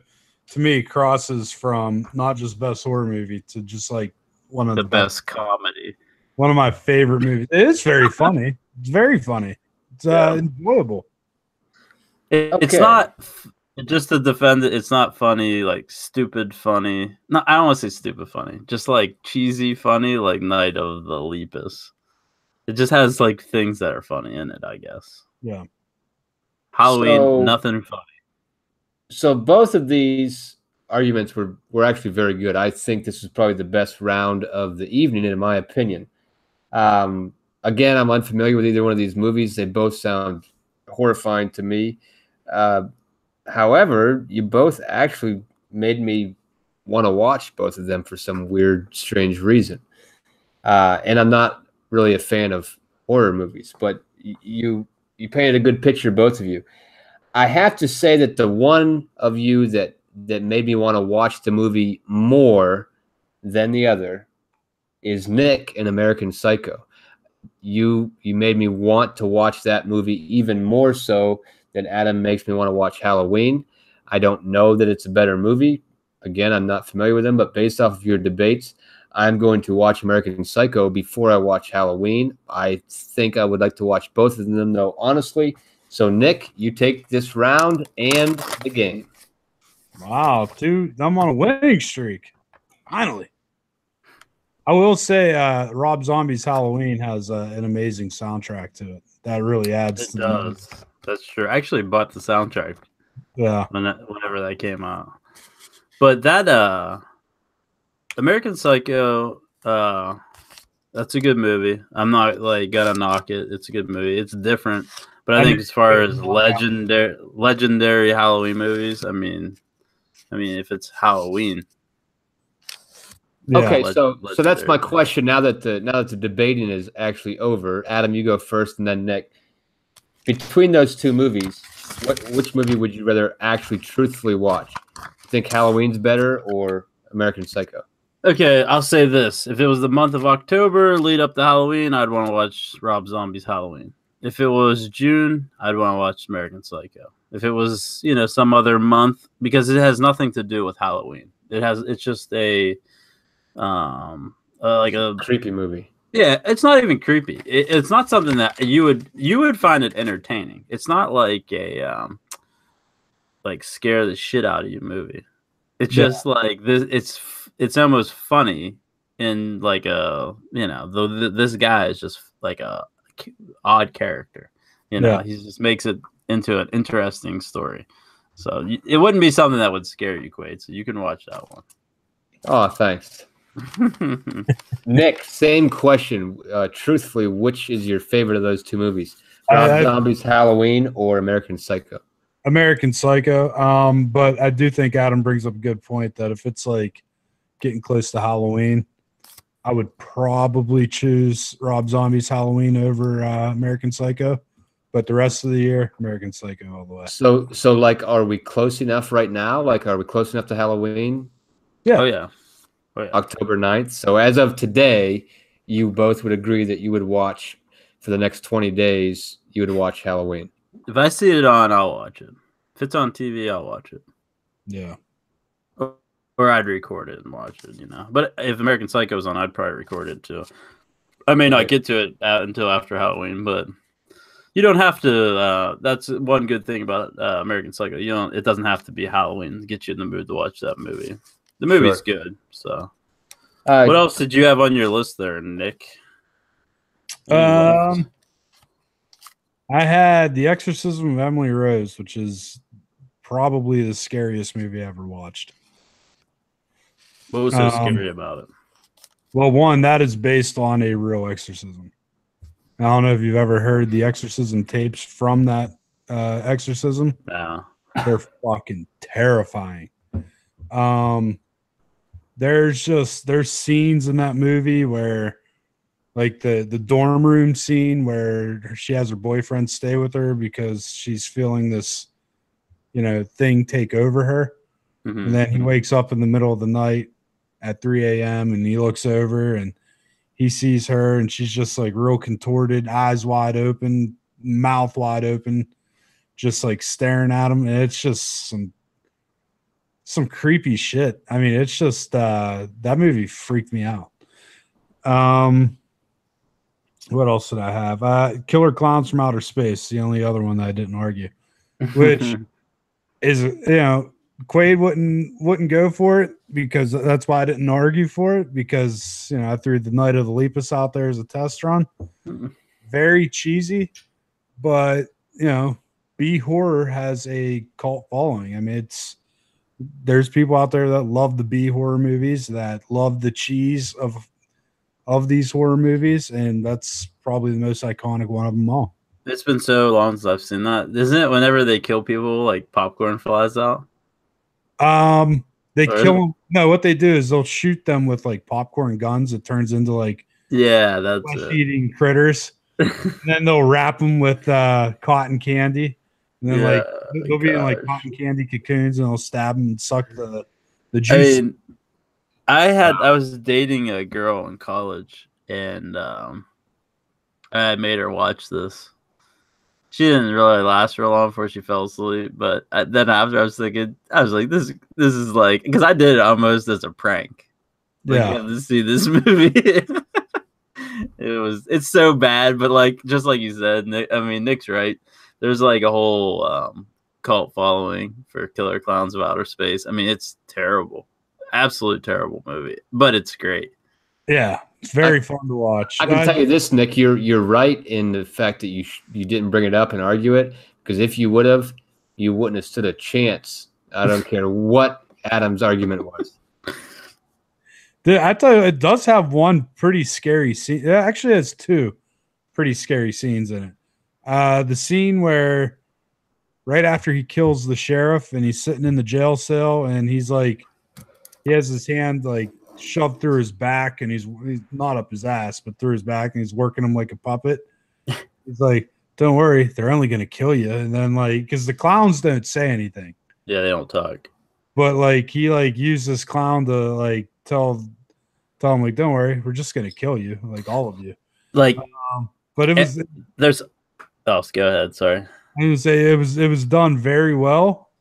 to me, crosses from not just best horror movie to just like one of the best comedy. One of my favorite movies. It is very funny. It's very funny. It's enjoyable. It's not, just to defend it, it's not funny, like stupid funny. No, I don't want to say stupid funny. Just like cheesy funny, like Night of the Lepus. It just has like things that are funny in it, I guess. Yeah. Halloween, nothing funny. So both of these arguments were actually very good. I think this is probably the best round of the evening, in my opinion. Again, I'm unfamiliar with either one of these movies. They both sound horrifying to me. However, you both actually made me want to watch both of them for some weird, strange reason. And I'm not really a fan of horror movies, but you painted a good picture, both of you. I have to say that the one of you that made me want to watch the movie more than the other is Nick in American Psycho. You made me want to watch that movie even more so than Adam makes me want to watch Halloween. I don't know that it's a better movie. Again, I'm not familiar with them, but based off of your debates, I'm going to watch American Psycho before I watch Halloween. I think I would like to watch both of them, though, honestly. So, Nick, you take this round and the game. Wow, I'm on a winning streak. Finally. I will say Rob Zombie's Halloween has an amazing soundtrack to it. That really adds to the movie. That's true. I actually bought the soundtrack. Yeah. Whenever that came out. But that American Psycho, that's a good movie. I'm not like gonna knock it. It's a good movie. It's different. But I think as far as legendary Halloween movies, I mean if it's Halloween. Yeah. Okay, so that's my question. Now that the debating is actually over, Adam, you go first, and then Nick. Between those two movies, which movie would you rather actually truthfully watch? You think Halloween's better or American Psycho? Okay, I'll say this: if it was the month of October, lead up to Halloween, I'd want to watch Rob Zombie's Halloween. If it was June, I'd want to watch American Psycho. If it was, some other month, because it has nothing to do with Halloween. It's just a like a creepy movie. Yeah, it's not even creepy. It's not something that you would find it entertaining. It's not like a like scare the shit out of you movie. It's just like this. It's almost funny in like this guy is just like a odd character. He just makes it into an interesting story. So it wouldn't be something that would scare you, Quaid. So you can watch that one. Oh, thanks. Nick, same question. Truthfully, which is your favorite of those two movies? Rob Zombie's Halloween or American Psycho? American Psycho. But I do think Adam brings up a good point that if it's like getting close to Halloween, I would probably choose Rob Zombie's Halloween over American Psycho. But the rest of the year, American Psycho all the way. So like, are we close enough right now? Like, are we close enough to Halloween? Yeah. Oh, yeah. October 9th. So as of today, you both would agree that you would watch for the next 20 days, you would watch Halloween. If I see it on, I'll watch it. If it's on TV, I'll watch it. Yeah. Or I'd record it and watch it, But if American Psycho's on, I'd probably record it too. I may not get to it until after Halloween, but you don't have to. That's one good thing about American Psycho. It doesn't have to be Halloween to get you in the mood to watch that movie. The movie's good. So, what else did you have on your list there, Nick? I had The Exorcism of Emily Rose, which is probably the scariest movie I ever watched. What was so scary about it? Well, one, that is based on a real exorcism. I don't know if you've ever heard the exorcism tapes from that exorcism. No. They're fucking terrifying. There's scenes in that movie where, like the dorm room scene where she has her boyfriend stay with her because she's feeling this, thing take over her. Mm-hmm. And then he wakes up in the middle of the night at 3 a.m. and he looks over and he sees her and she's just like real contorted, eyes wide open, mouth wide open, just like staring at him. And it's just some creepy shit. I mean, it's just that movie freaked me out. What else did I have? Killer Clowns from Outer Space, the only other one that I didn't argue, which is, Quaid wouldn't go for it because that's why I didn't argue for it, because I threw The Night of the Lepus out there as a test run. Very cheesy, but B horror has a cult following. I mean, there's people out there that love the B horror movies, that love the cheese of of these horror movies, and that's probably the most iconic one of them all. It's been so long since I've seen that. Isn't it whenever they kill people, like popcorn flies out? They kill them. No, what they do is they'll shoot them with like popcorn guns. It turns into like that's flesh-eating critters. And then they'll wrap them with cotton candy, and then like they'll be in like cotton candy cocoons, and they'll stab them and suck the juice. I was dating a girl in college, and I made her watch this. She didn't really last real long before she fell asleep, but then after I was like, this is like, because I did it almost as a prank. Like, you have to see this movie. It's so bad, but like, just like you said, Nick's right. There's like a whole cult following for Killer Clowns of Outer Space. I mean, it's terrible, absolute terrible movie, but it's great. Yeah, it's very fun to watch. I can tell you this, Nick, you're right in the fact that you didn't bring it up and argue it, because if you would have, you wouldn't have stood a chance. I don't care what Adam's argument was. I tell you, it does have one pretty scary scene. It actually has two pretty scary scenes in it. The scene where right after he kills the sheriff and he's sitting in the jail cell and he's like, he has his hand like shoved through his back and he's not up his ass, but through his back, and he's working him like a puppet. He's like, don't worry, they're only going to kill you. And then like, because the clowns don't say anything. Yeah, they don't talk. But like, he like used this clown to like tell him like, don't worry, we're just going to kill you, like all of you. Like, but it was go ahead. Sorry. I would say it was done very well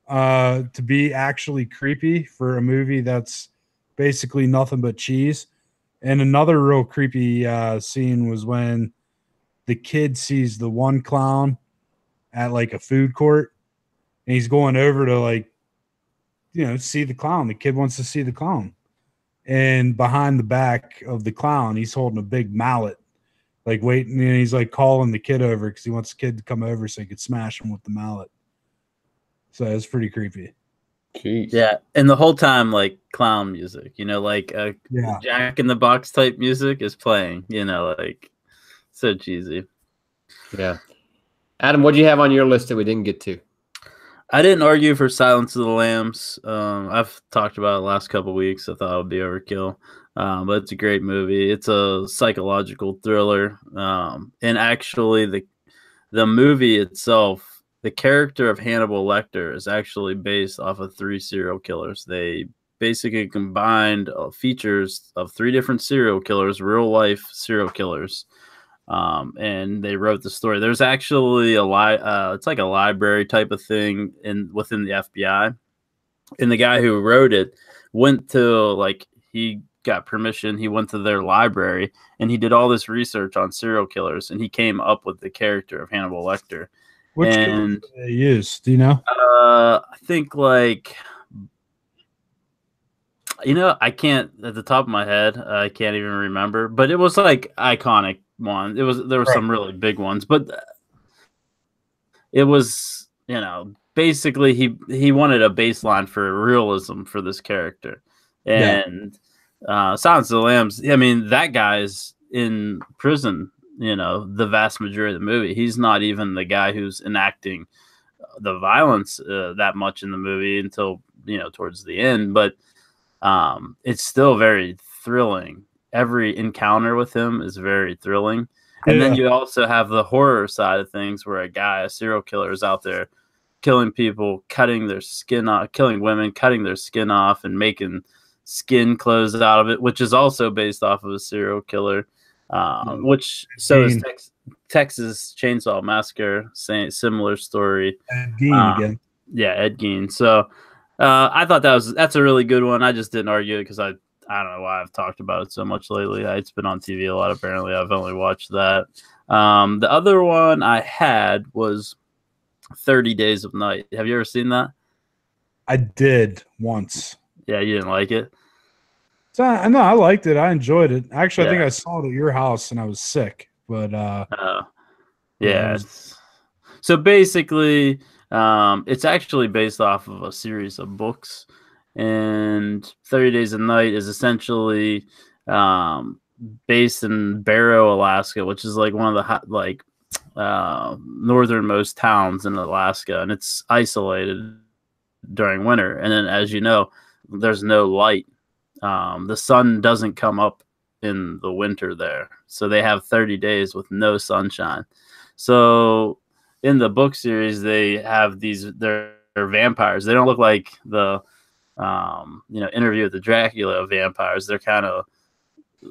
to be actually creepy for a movie that's basically nothing but cheese. And another real creepy scene was when the kid sees the one clown at like a food court, and he's going over to like, see the clown. The kid wants to see the clown, and behind the back of the clown, he's holding a big mallet, like waiting, and he's like calling the kid over because he wants the kid to come over so he could smash him with the mallet. So it's pretty creepy. Jeez. Yeah, and the whole time, like clown music, like Jack in the Box type music is playing, like so cheesy. Yeah. Adam, what do you have on your list that we didn't get to? I didn't argue for Silence of the Lambs. I've talked about it the last couple of weeks. I thought it would be overkill, but it's a great movie. It's a psychological thriller, and actually, the movie itself. The character of Hannibal Lecter is actually based off of 3 serial killers. They basically combined features of 3 different serial killers, real life serial killers, and they wrote the story. There's actually it's like a library type of thing within the FBI, and the guy who wrote it went to he got permission. He went to their library and he did all this research on serial killers, and he came up with the character of Hannibal Lecter. Which killers did they use? Do you know? I think I can't at the top of my head. I can't even remember, but it was like iconic one. There were some really big ones, but it was basically he wanted a baseline for realism for this character, and Silence of the Lambs. I mean, that guy's in prison. The vast majority of the movie. He's not even the guy who's enacting the violence that much in the movie until, towards the end. But it's still very thrilling. Every encounter with him is very thrilling. And then you also have the horror side of things where a serial killer is out there killing people, cutting their skin off, killing women, cutting their skin off and making skin clothes out of it, which is also based off of a serial killer. Is Texas Chainsaw Massacre, similar story. Ed Gein again. Yeah, Ed Gein. So I thought that's a really good one. I just didn't argue it because I don't know why I've talked about it so much lately. It's been on TV a lot. Apparently, I've only watched that. The other one I had was 30 Days of Night. Have you ever seen that? I did once. Yeah, you didn't like it? So no, I liked it. I enjoyed it. Actually, I think I saw it at your house and I was sick. But so basically, it's actually based off of a series of books, and 30 Days of Night is essentially based in Barrow, Alaska, which is like one of the northernmost towns in Alaska, and it's isolated during winter. And then, as you know, there's no light. The sun doesn't come up in the winter there, so they have 30 days with no sunshine. So in the book series, they have they're vampires. They don't look like the Interview with the Dracula vampires. They're kind of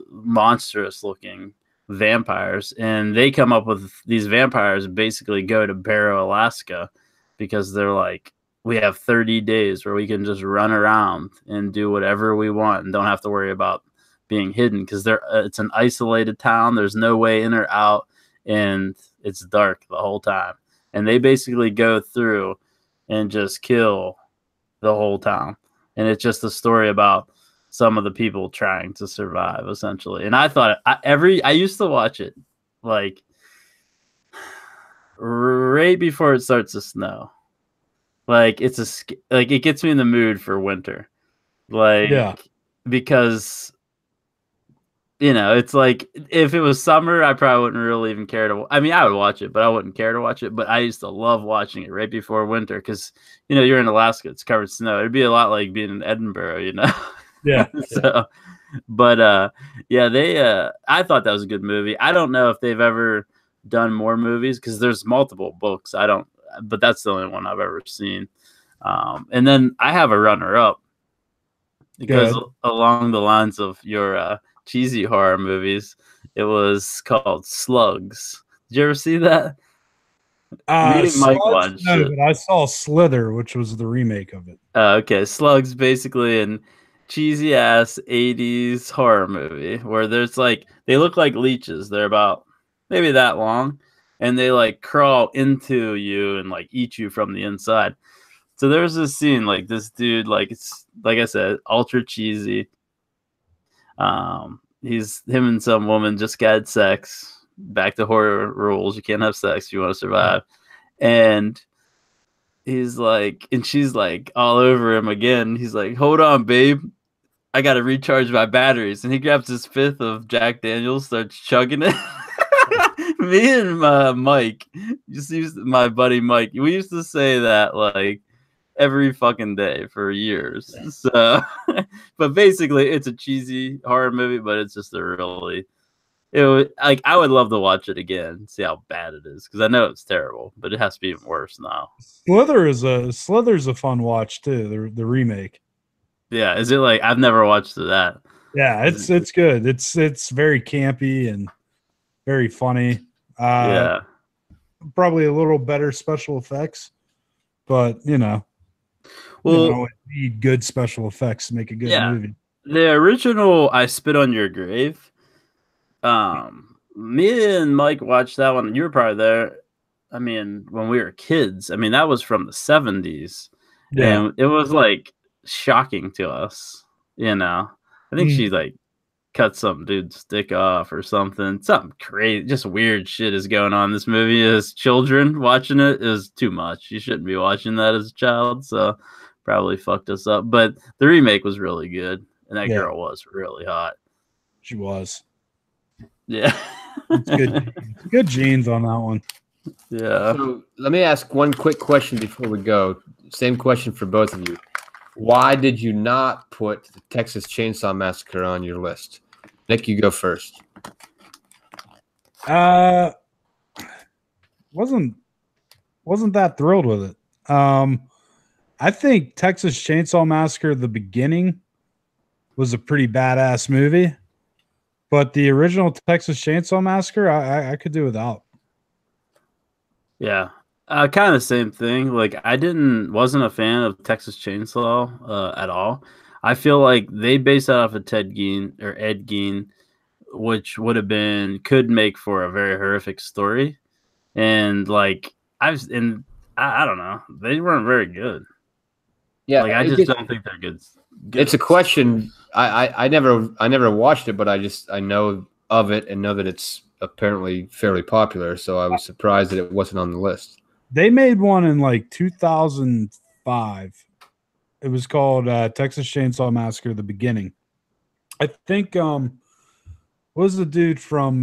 monstrous looking vampires, and they come up with these vampires basically go to Barrow, Alaska, because they're like, we have 30 days where we can just run around and do whatever we want and don't have to worry about being hidden, because it's an isolated town. There's no way in or out, and it's dark the whole time. And they basically go through and just kill the whole town. And it's just a story about some of the people trying to survive, essentially. And I thought I used to watch it like right before it starts to snow. Like it gets me in the mood for winter. Like, yeah. Because it's like if it was summer, I probably wouldn't really even care to. I mean, I would watch it, but I wouldn't care to watch it. But I used to love watching it right before winter because you're in Alaska, it's covered in snow. It'd be a lot like being in Edinburgh, Yeah. So, but I thought that was a good movie. I don't know if they've ever done more movies because there's multiple books. But that's the only one I've ever seen. And then I have a runner-up because along the lines of your cheesy horror movies, it was called Slugs. Did you ever see that? Mike watched it. But I saw Slither, which was the remake of it. Okay, Slugs basically an cheesy ass 80s horror movie where there's they look like leeches. They're about maybe that long, and they crawl into you and eat you from the inside. So there's this scene this dude, it's like I said, ultra cheesy. Him and some woman just got sex. Back to horror rules. You can't have sex if you want to survive. And he's and she's all over him again. He's like, hold on, babe. I got to recharge my batteries. And he grabs his fifth of Jack Daniels, starts chugging it. Me and Mike, my buddy Mike, we used to say that every fucking day for years. So, but basically, it's a cheesy horror movie, but it's just I would love to watch it again, see how bad it is, because I know it's terrible, but it has to be even worse now. Slither's a fun watch too. The remake. Yeah, is it I've never watched that? Yeah, it's good. It's very campy and very funny. Yeah, probably a little better special effects, but you need good special effects to make a good movie. The original I Spit on Your Grave. Me and Mike watched that one. You were probably there. I mean, when we were kids. I mean, that was from the 70s. Yeah. And it was shocking to us. I think she cut some dude's dick off or something. Something crazy, just weird shit is going on in this movie. As children watching it is too much. You shouldn't be watching that as a child, so probably fucked us up. But the remake was really good, and that girl was really hot. She was. Yeah. It's good genes on that one. Yeah. So let me ask one quick question before we go. Same question for both of you. Why did you not put the Texas Chainsaw Massacre on your list? Nick, you go first. Wasn't that thrilled with it. I think Texas Chainsaw Massacre, the beginning, was a pretty badass movie. But the original Texas Chainsaw Massacre, I could do without. Yeah. Kind of the same thing. I wasn't a fan of Texas Chainsaw at all. I feel like they based that off of Ed Gein, which could make for a very horrific story. And I don't know, they weren't very good. Yeah, I just don't think they're good. It's a question. I never watched it, but I know of it and know that it's apparently fairly popular. So I was surprised that it wasn't on the list. They made one in 2005. It was called Texas Chainsaw Massacre: The Beginning. I think What was the dude from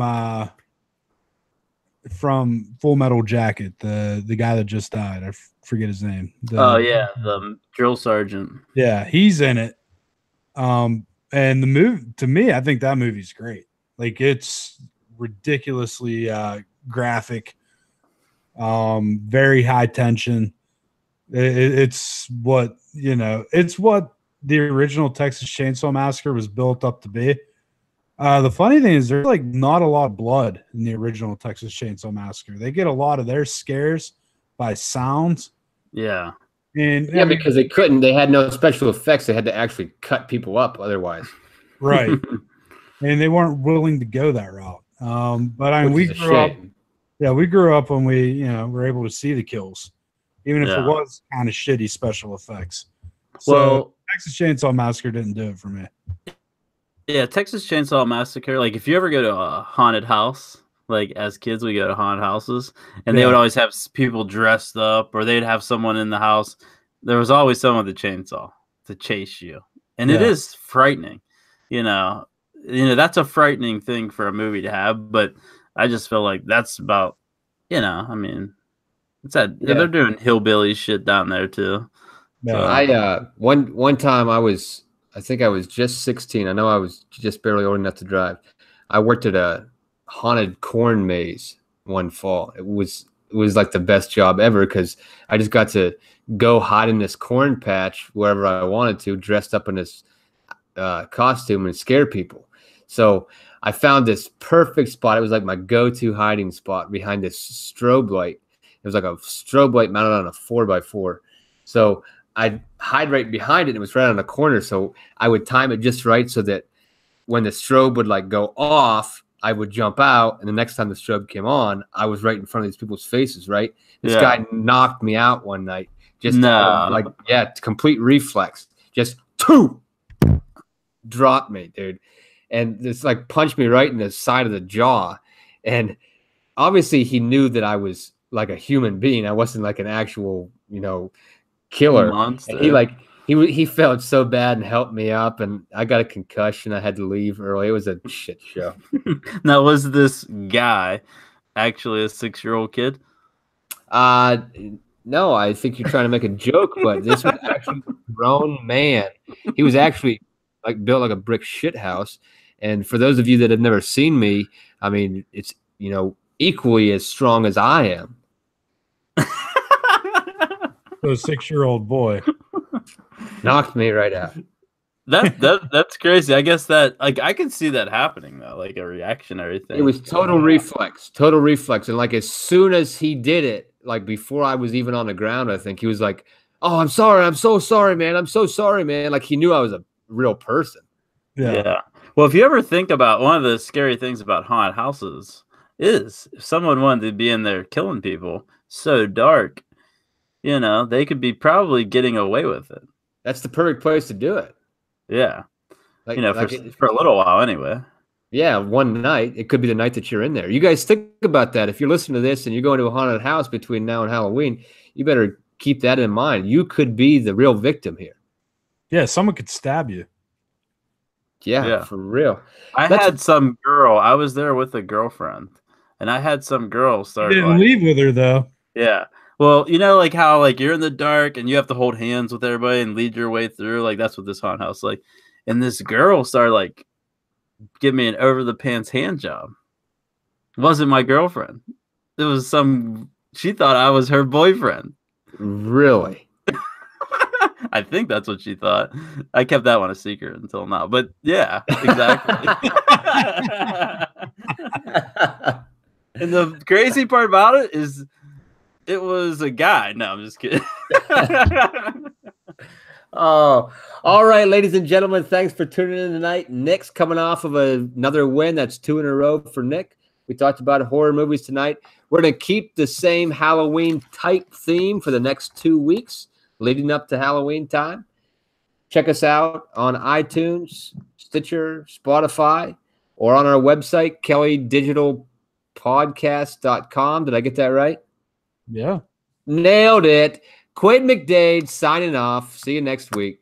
Full Metal Jacket? The guy that just died. I forget his name. The drill sergeant. Yeah, he's in it. And the movie, to me, I think that movie's great. Like, it's ridiculously graphic, very high tension. It's what the original Texas Chainsaw Massacre was built up to be. The funny thing is there's like not a lot of blood in the original Texas Chainsaw Massacre. They get a lot of their scares by sounds. Yeah. And yeah, because they couldn't. They had no special effects. They had to actually cut people up otherwise. Right. And they weren't willing to go that route. But I mean, we grew up. Yeah, we grew up when we were able to see the kills, even if it was kind of shitty special effects. So Well, Texas Chainsaw Massacre didn't do it for me. yeah, Texas Chainsaw Massacre. Like, if you ever go to a haunted house, like as kids, we go to haunted houses, and they would always have people dressed up, or they'd have someone in the house. There was always someone with a chainsaw to chase you, and it is frightening. That's a frightening thing for a movie to have. But I just feel like that's about, I mean, it's that they're doing hillbilly shit down there too. Yeah. So. One time I think I was just 16. I know I was just barely old enough to drive. I worked at a haunted corn maze one fall. It was like the best job ever because I just got to go hide in this corn patch wherever I wanted to, dressed up in this costume and scare people. So I found this perfect spot. It was like my go-to hiding spot behind this strobe light. It was like a strobe light mounted on a 4x4. So I'd hide right behind it. And it was right on the corner. So I would time it just right so that when the strobe would like go off, I would jump out. And the next time the strobe came on, I was right in front of these people's faces, right? This guy knocked me out one night. Just complete reflex. Just dropped me, dude. And this like punched me right in the side of the jaw. And obviously he knew that I was like a human being. I wasn't like an actual, killer. Monster. And he felt so bad and helped me up, and I got a concussion. I had to leave early. It was a shit show. Now, was this guy actually a 6-year-old kid? No, I think you're trying to make a joke, but this was actually a grown man. He was actually like built like a brick shit house. And for those of you that have never seen me, I mean, it's equally as strong as I am. So a 6-year-old boy knocked me right out. That's crazy. I guess that I can see that happening though, like a reactionary thing. It was total reflex, and like as soon as he did it, like before I was even on the ground, I think he was like, "Oh, I'm sorry. I'm so sorry, man. I'm so sorry, man." Like he knew I was a real person. Yeah. Well, if you ever think about one of the scary things about haunted houses is if someone wanted to be in there killing people, so dark, they could be probably getting away with it. That's the perfect place to do it. Yeah. For a little while anyway. Yeah, one night. It could be the night that you're in there. You guys think about that. If you're listening to this and you're going to a haunted house between now and Halloween, you better keep that in mind. You could be the real victim here. Yeah, someone could stab you. Yeah, for real. I had some girl. I was there with a girlfriend, and I had some girl start. You didn't leave with her though. Yeah. Well, like how like you're in the dark and you have to hold hands with everybody and lead your way through. Like that's what this haunted house like. And this girl started like give me an over the pants hand job. It wasn't my girlfriend. It was she thought I was her boyfriend. Really? I think that's what she thought. I kept that one a secret until now. But yeah, exactly. And the crazy part about it is it was a guy. No, I'm just kidding. Oh, all right, ladies and gentlemen. Thanks for tuning in tonight. Nick's coming off of another win. That's 2 in a row for Nick. We talked about horror movies tonight. We're going to keep the same Halloween type theme for the next 2 weeks leading up to Halloween time. Check us out on iTunes, Stitcher, Spotify, or on our website, kellydigitalpodcast.com. Did I get that right? Yeah. Nailed it. Quaid McDade signing off. See you next week.